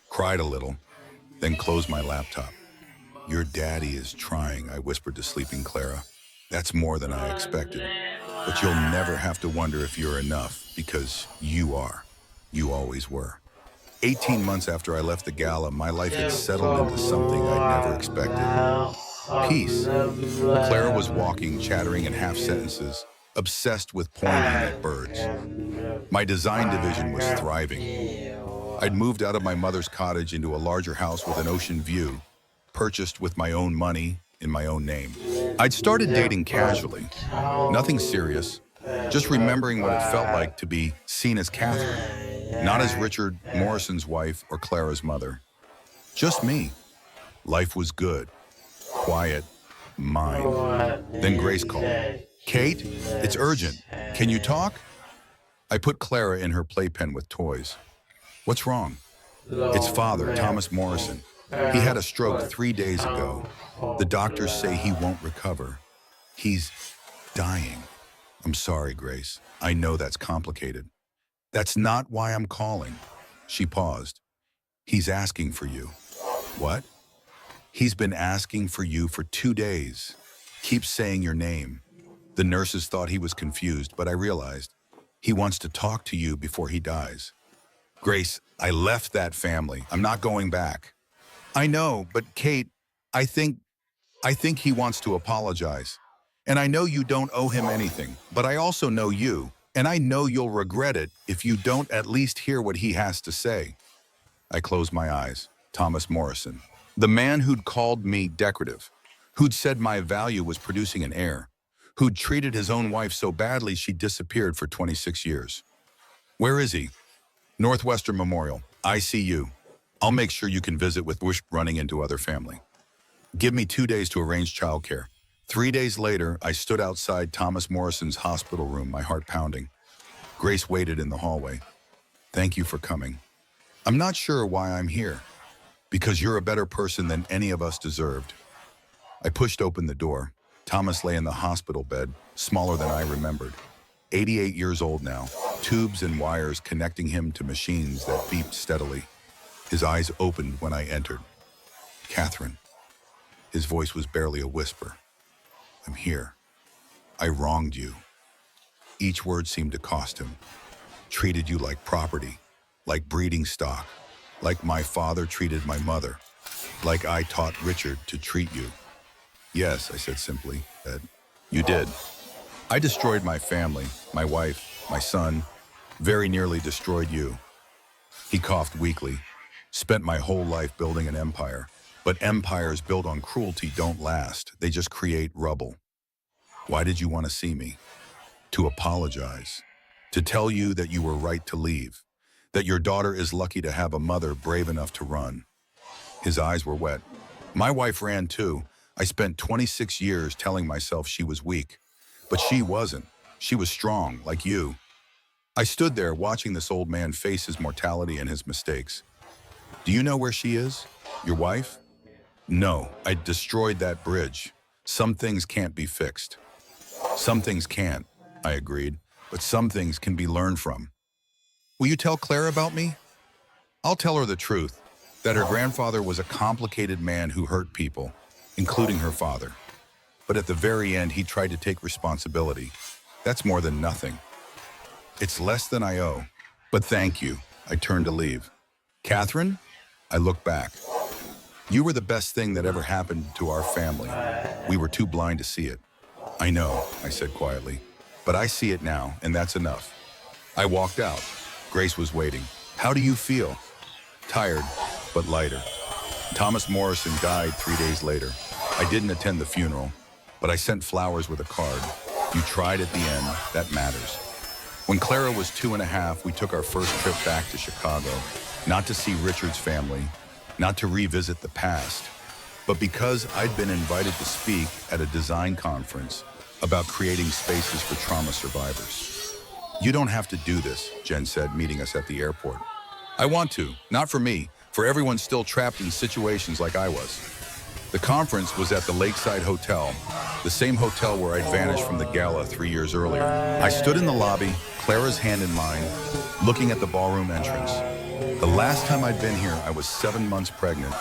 cried a little, then closed my laptop. Your daddy is trying, I whispered to sleeping Clara. That's more than I expected. But you'll never have to wonder if you're enough, because you are. You always were. 18 months after I left the Gala, my life had settled into something I'd never expected. Peace. Clara was walking, chattering in half sentences, obsessed with pointing at birds. My design division was thriving. I'd moved out of my mother's cottage into a larger house with an ocean view, purchased with my own money in my own name. I'd started dating casually, nothing serious, just remembering what it felt like to be seen as Catherine, not as Richard Morrison's wife or Clara's mother. Just me. Life was good, quiet, mine.
What
Then
did
Grace
he
called.
say?
Kate, it's urgent. Can you talk? I put Clara in her playpen with toys. What's wrong? It's father, Thomas Morrison. He had a stroke 3 days ago. The doctors say he won't recover. He's dying. I'm sorry, Grace. I know that's complicated. That's not why I'm calling. She paused. He's asking for you. What? He's been asking for you for 2 days. Keeps saying your name. The nurses thought he was confused, but I realized he wants to talk to you before he dies. Grace, I left that family. I'm not going back. I know, but Kate, I think I think he wants to apologize. And I know you don't owe him anything, but I also know you, and I know you'll regret it if you don't at least hear what he has to say. I closed my eyes. Thomas Morrison. The man who'd called me decorative, who'd said my value was producing an heir, who'd treated his own wife so badly she disappeared for 26 years. Where is he? Northwestern Memorial, ICU. I'll make sure you can visit with wish running into other family. Give me 2 days to arrange childcare. 3 days later, I stood outside Thomas Morrison's hospital room, my heart pounding. Grace waited in the hallway. Thank you for coming. I'm not sure why I'm here, because you're a better person than any of us deserved. I pushed open the door. Thomas lay in the hospital bed, smaller than I remembered. 88 years old now, tubes and wires connecting him to machines that beeped steadily. His eyes opened when I entered. Catherine. His voice was barely a whisper. I'm here. I wronged you. Each word seemed to cost him. Treated you like property, like breeding stock, like my father treated my mother, like I taught Richard to treat you. Yes, I said simply, that you did. I destroyed my family, my wife, my son, very nearly destroyed you. He coughed weakly. Spent my whole life building an empire. But empires built on cruelty don't last. They just create rubble. Why did you want to see me? To apologize. To tell you that you were right to leave. That your daughter is lucky to have a mother brave enough to run. His eyes were wet. My wife ran too. I spent 26 years telling myself she was weak. But she wasn't. She was strong, like you. I stood there watching this old man face his mortality and his mistakes. Do you know where she is? Your wife? No, I destroyed that bridge. Some things can't be fixed. Some things can't, I agreed, but some things can be learned from. Will you tell Claire about me? I'll tell her the truth, that her grandfather was a complicated man who hurt people, including her father. But at the very end, he tried to take responsibility. That's more than nothing. It's less than I owe, but thank you. I turned to leave. Catherine? I looked back. You were the best thing that ever happened to our family. We were too blind to see it. I know, I said quietly, but I see it now, and that's enough. I walked out. Grace was waiting. How do you feel? Tired, but lighter. Thomas Morrison died 3 days later. I didn't attend the funeral, but I sent flowers with a card. You tried at the end, that matters. When Clara was 2.5, we took our first trip back to Chicago, not to see Richard's family, not to revisit the past, but because I'd been invited to speak at a design conference about creating spaces for trauma survivors. You don't have to do this, Jen said, meeting us at the airport. I want to, not for me, for everyone still trapped in situations like I was. The conference was at the Lakeside Hotel, the same hotel where I'd vanished from the Gala 3 years earlier. I stood in the lobby, Clara's hand in mine, looking at the ballroom entrance. The last time I'd been here, I was 7 months pregnant,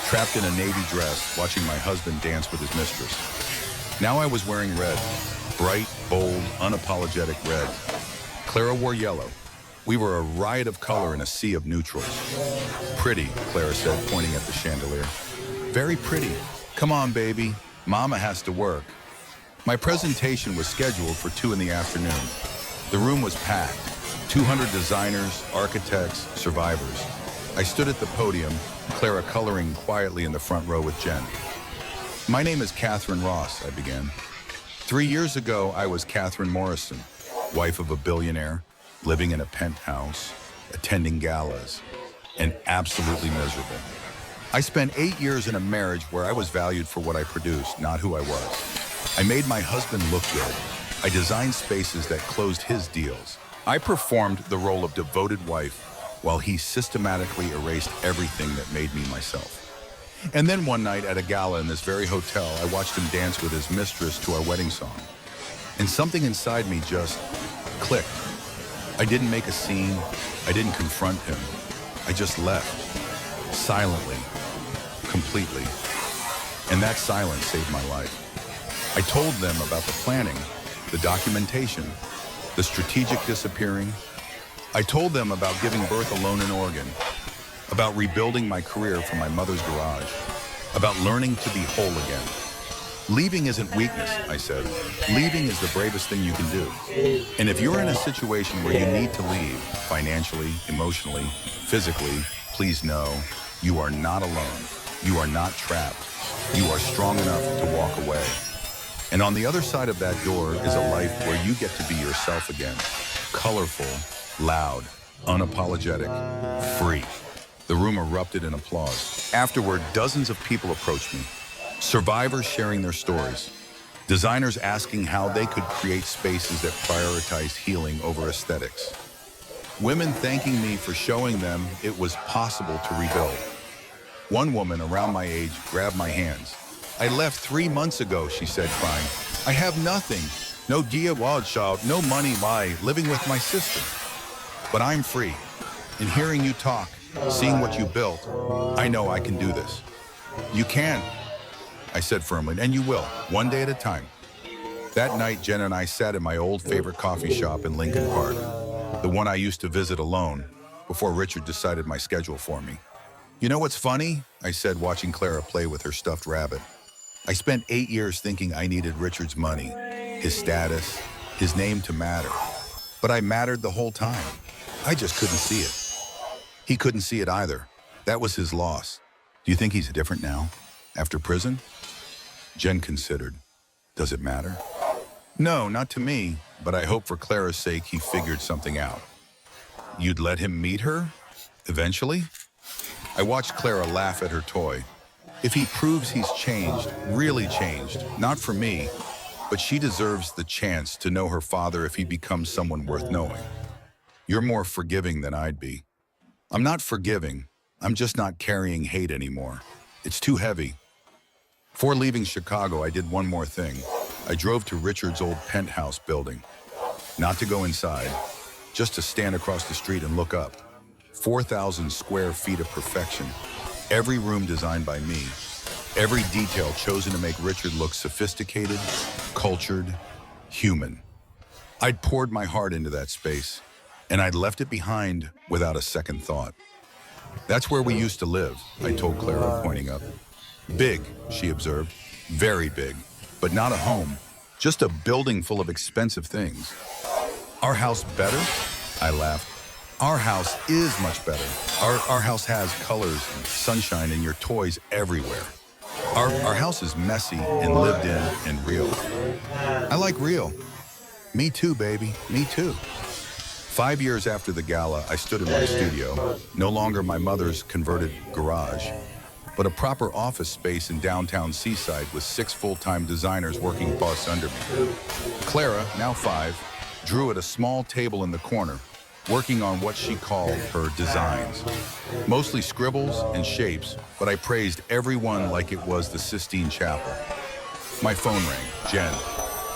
trapped in a navy dress, watching my husband dance with his mistress. Now I was wearing red, bright, bold, unapologetic red. Clara wore yellow. We were a riot of color in a sea of neutrals. Pretty, Clara said, pointing at the chandelier. Very pretty. Come on, baby. Mama has to work. My presentation was scheduled for 2 in the afternoon. The room was packed. 200 designers, architects, survivors. I stood at the podium, Clara coloring quietly in the front row with Jen. My name is Catherine Ross, I began. 3 years ago, I was Catherine Morrison, wife of a billionaire, living in a penthouse, attending galas, and absolutely miserable. I spent 8 years in a marriage where I was valued for what I produced, not who I was. I made my husband look good. I designed spaces that closed his deals. I performed the role of devoted wife while he systematically erased everything that made me myself. And then one night at a gala in this very hotel, I watched him dance with his mistress to our wedding song. And something inside me just clicked. I didn't make a scene. I didn't confront him. I just left, silently, completely. And that silence saved my life. I told them about the planning, the documentation, the strategic disappearing. I told them about giving birth alone in Oregon, about rebuilding my career from my mother's garage, about learning to be whole again. Leaving isn't weakness, I said. Leaving is the bravest thing you can do. And if you're in a situation where you need to leave, financially, emotionally, physically, please know you are not alone. You are not trapped. You are strong enough to walk away. And on the other side of that door is a life where you get to be yourself again. Colorful, loud, unapologetic, free. The room erupted in applause. Afterward, dozens of people approached me. Survivors sharing their stories. Designers asking how they could create spaces that prioritized healing over aesthetics. Women thanking me for showing them it was possible to rebuild. One woman around my age grabbed my hands. I left 3 months ago, she said, crying. I have nothing. No dia wild child, no money, living with my sister. But I'm free. In hearing you talk, seeing what you built, I know I can do this. You can, I said firmly, and you will, one day at a time. That night, Jen and I sat in my old favorite coffee shop in Lincoln Park, the one I used to visit alone before Richard decided my schedule for me. You know what's funny? I said, watching Clara play with her stuffed rabbit. I spent 8 years thinking I needed Richard's money, his status, his name to matter. But I mattered the whole time. I just couldn't see it. He couldn't see it either. That was his loss. Do you think he's different now, after prison? Jen considered. Does it matter? No, not to me, but I hope for Clara's sake he figured something out. You'd let him meet her? Eventually? I watched Clara laugh at her toy. If he proves he's changed, really changed, not for me, but she deserves the chance to know her father if he becomes someone worth knowing. You're more forgiving than I'd be. I'm not forgiving. I'm just not carrying hate anymore. It's too heavy. Before leaving Chicago, I did one more thing. I drove to Richard's old penthouse building. Not to go inside, just to stand across the street and look up. 4,000 square feet of perfection. Every room designed by me. Every detail chosen to make Richard look sophisticated, cultured, human. I'd poured my heart into that space, and I'd left it behind without a second thought. That's where we used to live, I told Clara, pointing up. Big, she observed, very big, but not a home, just a building full of expensive things. Our house better? I laughed. Our house is much better. Our house has colors and sunshine and your toys everywhere. Our house is messy and lived in and real. I like real. Me too, baby, me too. 5 years after the gala, I stood in my studio, no longer my mother's converted garage, but a proper office space in downtown Seaside with 6 full-time designers working bus under me. Clara, now 5, drew at a small table in the corner, working on what she called her designs. Mostly scribbles and shapes, but I praised every one like it was the Sistine Chapel. My phone rang. Jen,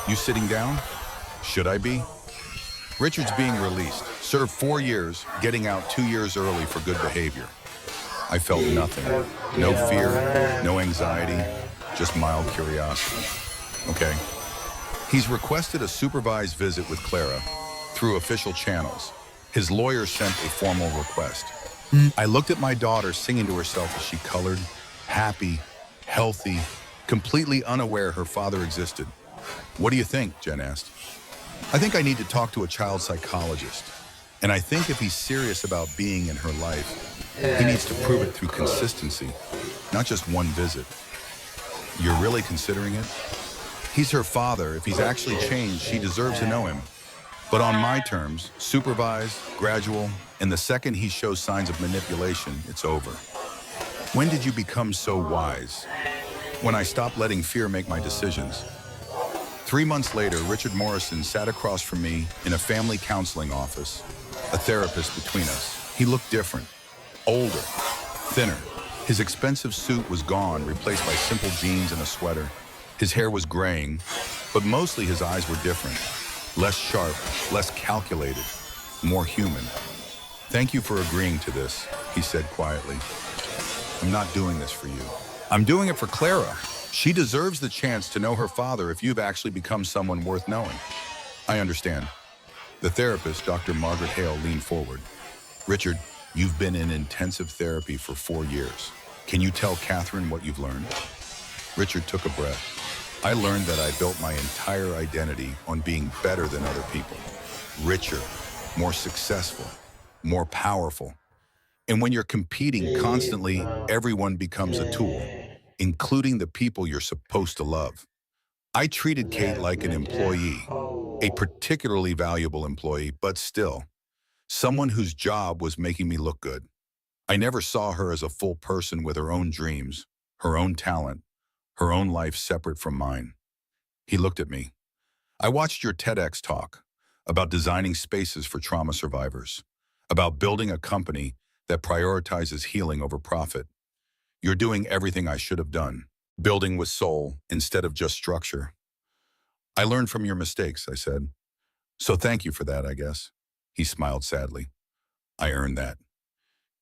you sitting down? Should I be? Richard's being released, served 4 years, getting out 2 years early for good behavior. I felt nothing. No fear, no anxiety, just mild curiosity. Okay. He's requested a supervised visit with Clara through official channels. His lawyer sent a formal request. I looked at my daughter singing to herself as she colored, happy, healthy, completely unaware her father existed. What do you think? Jen asked. I think I need to talk to a child psychologist. And I think if he's serious about being in her life, he needs to prove it through consistency, not just one visit. You're really considering it? He's her father. If he's actually changed, she deserves to know him. But on my terms, supervised, gradual, and the second he shows signs of manipulation, it's over. When did you become so wise? When I stopped letting fear make my decisions. 3 months later, Richard Morrison sat across from me in a family counseling office, a therapist between us. He looked different, older, thinner. His expensive suit was gone, replaced by simple jeans and a sweater. His hair was graying, but mostly his eyes were different. Less sharp, less calculated, more human. "Thank you for agreeing to this," he said quietly. "I'm not doing this for you. I'm doing it for Clara. She deserves the chance to know her father if you've actually become someone worth knowing." "I understand." The therapist, Dr. Margaret Hale, leaned forward. "Richard, you've been in intensive therapy for 4 years. Can you tell Catherine what you've learned?" Richard took a breath. "I learned that I built my entire identity on being better than other people. Richer, more successful, more powerful. And when you're competing constantly, everyone becomes a tool, including the people you're supposed to love. I treated Kate like an employee, a particularly valuable employee, but still, someone whose job was making me look good. I never saw her as a full person with her own dreams, her own talent, her own life separate from mine." He looked at me. "I watched your TEDx talk about designing spaces for trauma survivors, about building a company that prioritizes healing over profit. You're doing everything I should have done, building with soul instead of just structure." "I learned from your mistakes," I said. "So thank you for that, I guess." He smiled sadly. "I earned that.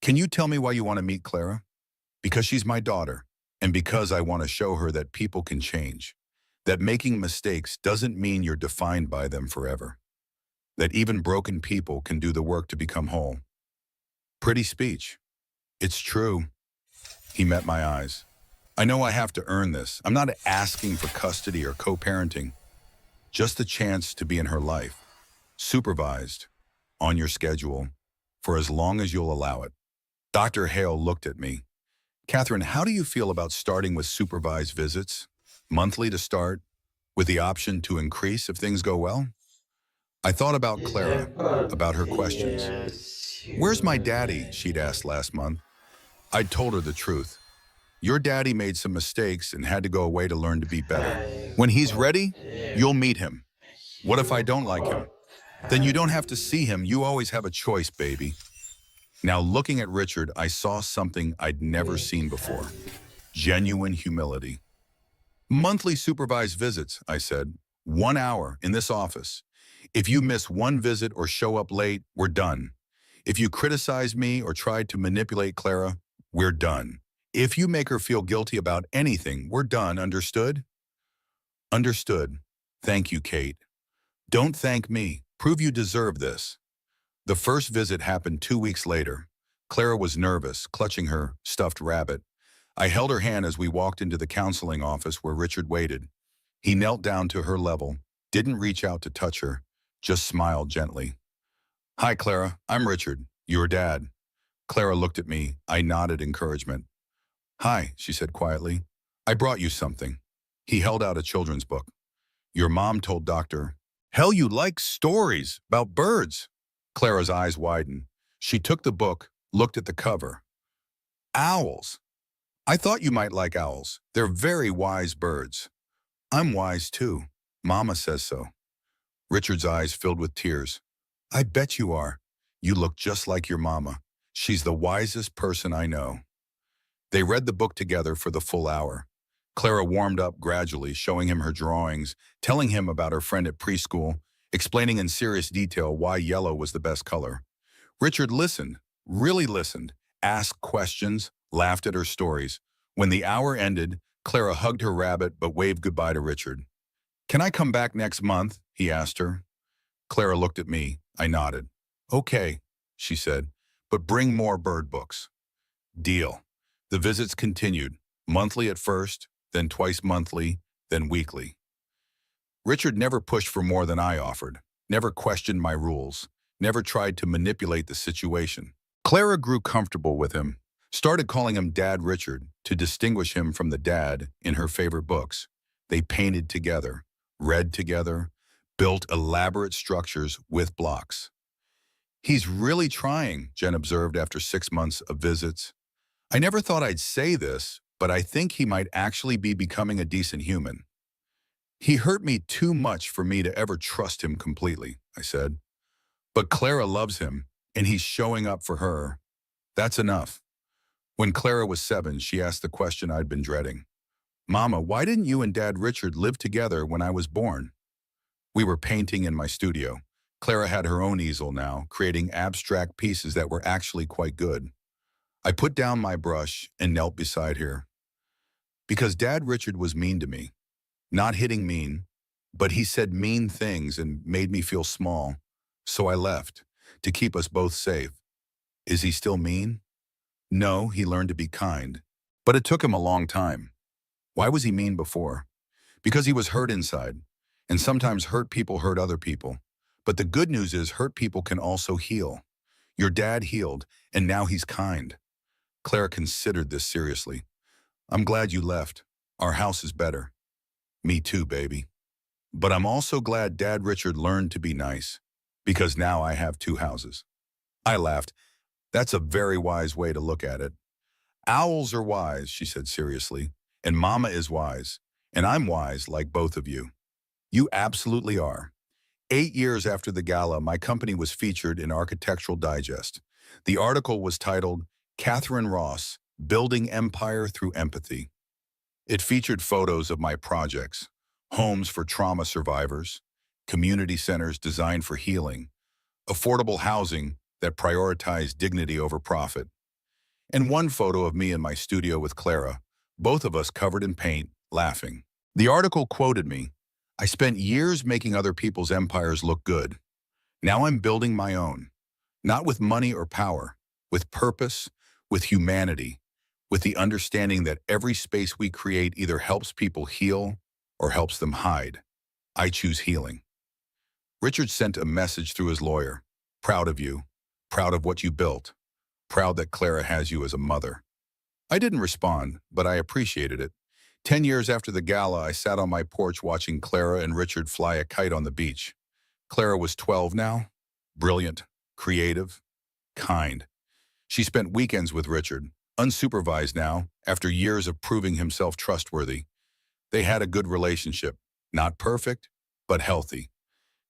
Can you tell me why you want to meet Clara?" "Because she's my daughter, and because I want to show her that people can change, that making mistakes doesn't mean you're defined by them forever, that even broken people can do the work to become whole." Pretty speech. "It's true." He met my eyes. "I know I have to earn this. I'm not asking for custody or co-parenting, just a chance to be in her life, supervised, on your schedule, for as long as you'll allow it." Dr. Hale looked at me. "Catherine, how do you feel about starting with supervised visits? Monthly to start, with the option to increase if things go well?" I thought about Clara, about her questions. "Where's my daddy?" she'd asked last month. I'd told her the truth. "Your daddy made some mistakes and had to go away to learn to be better. When he's ready, you'll meet him. What if I don't like him? Then you don't have to see him. You always have a choice, baby." Now, looking at Richard, I saw something I'd never seen before. Genuine humility. "Monthly supervised visits," I said. 1 hour in this office. If you miss one visit or show up late, we're done. If you criticize me or try to manipulate Clara, we're done. If you make her feel guilty about anything, we're done. Understood?" "Understood. Thank you, Kate." "Don't thank me. Prove you deserve this." The first visit happened 2 weeks later. Clara was nervous, clutching her stuffed rabbit. I held her hand as we walked into the counseling office where Richard waited. He knelt down to her level, didn't reach out to touch her, just smiled gently. "Hi, Clara. I'm Richard, your dad." Clara looked at me. I nodded encouragement. "Hi," she said quietly. "I brought you something." He held out a children's book. "Your mom told Dr. Hell you like stories about birds." Clara's eyes widened. She took the book, looked at the cover. "Owls. I thought you might like owls. They're very wise birds." "I'm wise too. Mama says so." Richard's eyes filled with tears. "I bet you are. You look just like your mama. She's the wisest person I know." They read the book together for the full hour. Clara warmed up gradually, showing him her drawings, telling him about her friend at preschool, explaining in serious detail why yellow was the best color. Richard listened, really listened, asked questions, laughed at her stories. When the hour ended, Clara hugged her rabbit but waved goodbye to Richard. "Can I come back next month?" he asked her. Clara looked at me. I nodded. "Okay," she said, "but bring more bird books." Deal. The visits continued, monthly at first, then twice monthly, then weekly. Richard never pushed for more than I offered, never questioned my rules, never tried to manipulate the situation. Clara grew comfortable with him, started calling him Dad Richard to distinguish him from the dad in her favorite books. They painted together, read together, built elaborate structures with blocks. "He's really trying," Jen observed after 6 months of visits. I never thought I'd say this, but I think he might actually be becoming a decent human. He hurt me too much for me to ever trust him completely, I said. But Clara loves him, and he's showing up for her. That's enough. When Clara was 7, she asked the question I'd been dreading. Mama, why didn't you and Dad Richard live together when I was born? We were painting in my studio. Clara had her own easel now, creating abstract pieces that were actually quite good. I put down my brush and knelt beside her. Because Dad Richard was mean to me. Not hitting mean, but he said mean things and made me feel small. So I left, to keep us both safe. Is he still mean? No, he learned to be kind. But it took him a long time. Why was he mean before? Because he was hurt inside. And sometimes hurt people hurt other people. But the good news is hurt people can also heal. Your dad healed, and now he's kind. Clara considered this seriously. I'm glad you left. Our house is better. Me too, baby. But I'm also glad Dad Richard learned to be nice, because now I have 2 houses. I laughed. That's a very wise way to look at it. Owls are wise, she said seriously, and Mama is wise, and I'm wise like both of you. You absolutely are. 8 years after the gala, my company was featured in Architectural Digest. The article was titled, Catherine Ross, Building Empire Through Empathy. It featured photos of my projects, homes for trauma survivors, community centers designed for healing, affordable housing that prioritized dignity over profit, and one photo of me in my studio with Clara, both of us covered in paint, laughing. The article quoted me, I spent years making other people's empires look good. Now I'm building my own, not with money or power, with purpose, with humanity, with the understanding that every space we create either helps people heal or helps them hide. I choose healing. Richard sent a message through his lawyer. Proud of you, proud of what you built, proud that Clara has you as a mother. I didn't respond, but I appreciated it. 10 years after the gala, I sat on my porch watching Clara and Richard fly a kite on the beach. Clara was 12 now, brilliant, creative, kind. She spent weekends with Richard, unsupervised now, after years of proving himself trustworthy. They had a good relationship, not perfect, but healthy.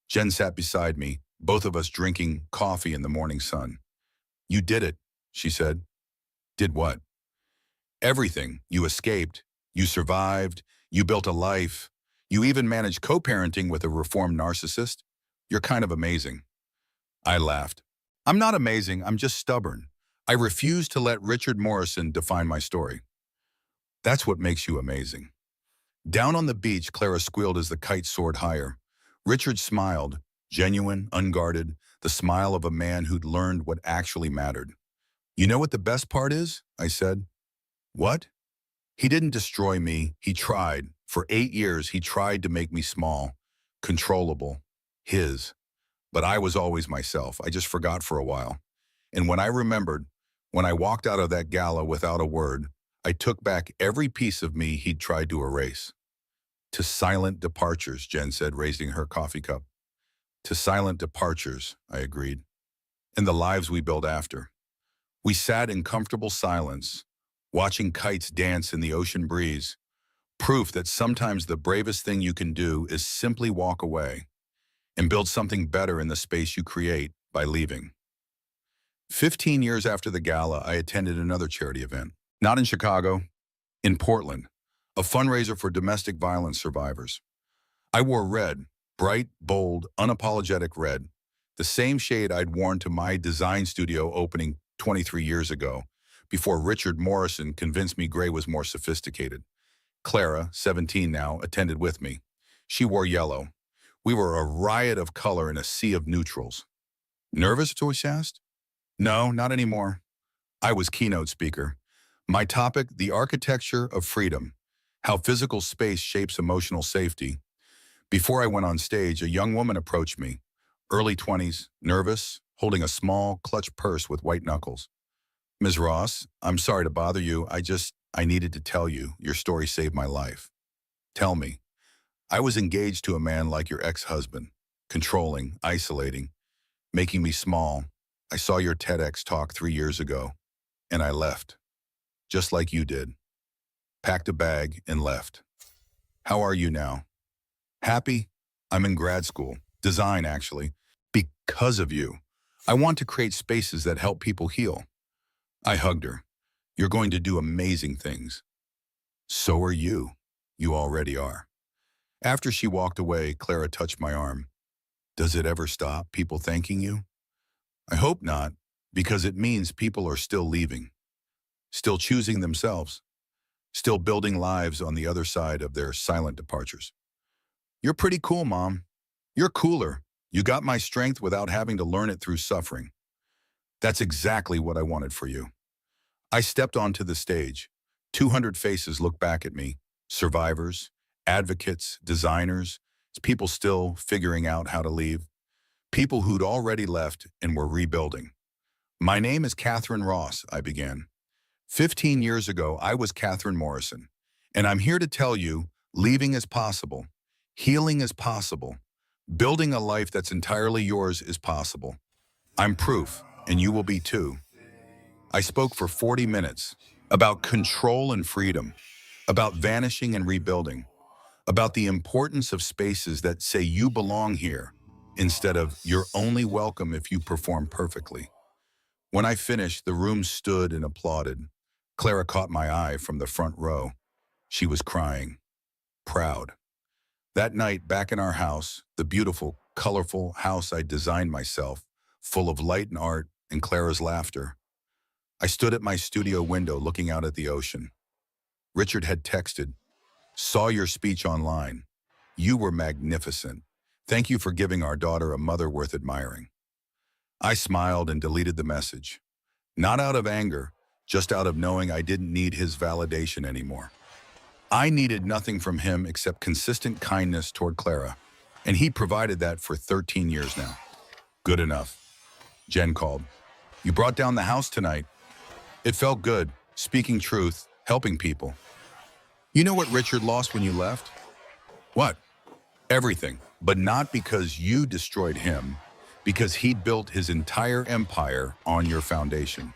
Jen sat beside me, both of us drinking coffee in the morning sun. You did it, she said. Did what? Everything. You escaped. You survived. You built a life. You even managed co-parenting with a reformed narcissist. You're kind of amazing. I laughed. I'm not amazing, I'm just stubborn. I refuse to let Richard Morrison define my story. That's what makes you amazing. Down on the beach, Clara squealed as the kite soared higher. Richard smiled, genuine, unguarded, the smile of a man who'd learned what actually mattered. You know what the best part is? I said. What? He didn't destroy me, he tried. For 8 years, he tried to make me small, controllable, his. But I was always myself, I just forgot for a while. And when I remembered, when I walked out of that gala without a word, I took back every piece of me he'd tried to erase. To silent departures, Jen said, raising her coffee cup. To silent departures, I agreed. And the lives we built after. We sat in comfortable silence, watching kites dance in the ocean breeze, proof that sometimes the bravest thing you can do is simply walk away and build something better in the space you create by leaving. 15 years after the gala, I attended another charity event, not in Chicago, in Portland, a fundraiser for domestic violence survivors. I wore red, bright, bold, unapologetic red, the same shade I'd worn to my design studio opening 23 years ago, before Richard Morrison convinced me gray was more sophisticated. Clara, 17 now, attended with me. She wore yellow. We were a riot of color in a sea of neutrals. Nervous, Joyce asked? No, not anymore. I was keynote speaker. My topic, the architecture of freedom, how physical space shapes emotional safety. Before I went on stage, a young woman approached me, early 20s, nervous, holding a small, clutch purse with white knuckles. Ms. Ross, I'm sorry to bother you. I needed to tell you. Your story saved my life. Tell me. I was engaged to a man like your ex-husband, controlling, isolating, making me small. I saw your TEDx talk 3 years ago, and I left. just like you did. Packed a bag and left. How are you now? Happy? I'm in grad school. Design, actually. Because of you. I want to create spaces that help people heal. I hugged her. You're going to do amazing things. So are you. You already are. After she walked away, Clara touched my arm. Does it ever stop, people thanking you? I hope not, because it means people are still leaving, still choosing themselves, still building lives on the other side of their silent departures. You're pretty cool, Mom. You're cooler. You got my strength without having to learn it through suffering. That's exactly what I wanted for you. I stepped onto the stage. 200 faces looked back at me. Survivors, advocates, designers, people still figuring out how to leave. People who'd already left and were rebuilding. My name is Catherine Ross, I began. 15 years ago, I was Catherine Morrison. And I'm here to tell you, leaving is possible. Healing is possible. Building a life that's entirely yours is possible. I'm proof, and you will be too. I spoke for 40 minutes about control and freedom, about vanishing and rebuilding, about the importance of spaces that say you belong here instead of you're only welcome if you perform perfectly. When I finished, the room stood and applauded. Clara caught my eye from the front row. She was crying, proud. That night, back in our house, the beautiful, colorful house I designed myself, full of light and art and Clara's laughter, I stood at my studio window looking out at the ocean. Richard had texted, "Saw your speech online. You were magnificent. Thank you for giving our daughter a mother worth admiring." I smiled and deleted the message. Not out of anger, just out of knowing I didn't need his validation anymore. I needed nothing from him except consistent kindness toward Clara, and he provided that for 13 years now. Good enough. Jen called. "You brought down the house tonight." It felt good, speaking truth, helping people. You know what Richard lost when you left? What? Everything, but not because you destroyed him, because he'd built his entire empire on your foundation.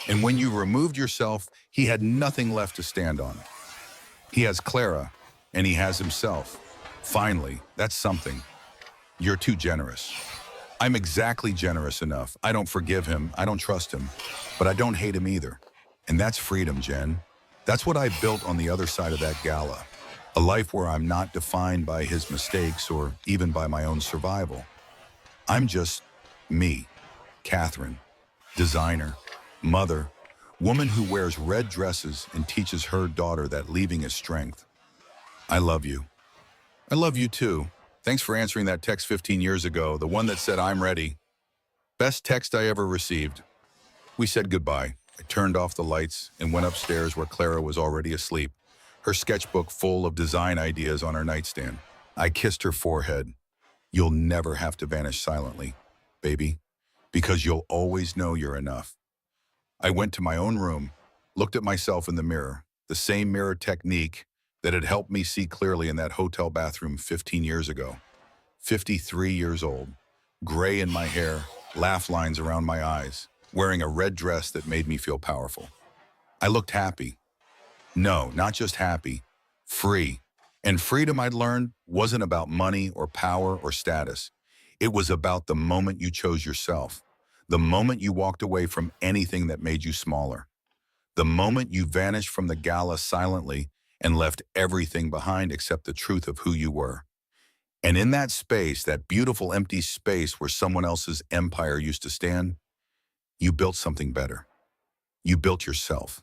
And when you removed yourself, he had nothing left to stand on. He has Clara, and he has himself. Finally, that's something. You're too generous. I'm exactly generous enough. I don't forgive him, I don't trust him, but I don't hate him either. And that's freedom, Jen. That's what I built on the other side of that gala. A life where I'm not defined by his mistakes or even by my own survival. I'm just me, Catherine, designer, mother, woman who wears red dresses and teaches her daughter that leaving is strength. I love you. I love you too. Thanks for answering that text 15 years ago, the one that said I'm ready. Best text I ever received. We said goodbye. I turned off the lights and went upstairs where Clara was already asleep, her sketchbook full of design ideas on her nightstand. I kissed her forehead. You'll never have to vanish silently, baby, because you'll always know you're enough. I went to my own room, looked at myself in the mirror, the same mirror technique that had helped me see clearly in that hotel bathroom 15 years ago. 53 years old, gray in my hair, laugh lines around my eyes, wearing a red dress that made me feel powerful. I looked happy. No, not just happy, free. And freedom, I'd learned, wasn't about money or power or status. It was about the moment you chose yourself, the moment you walked away from anything that made you smaller, the moment you vanished from the gala silently and left everything behind except the truth of who you were. And in that space, that beautiful empty space where someone else's empire used to stand, you built something better. You built yourself.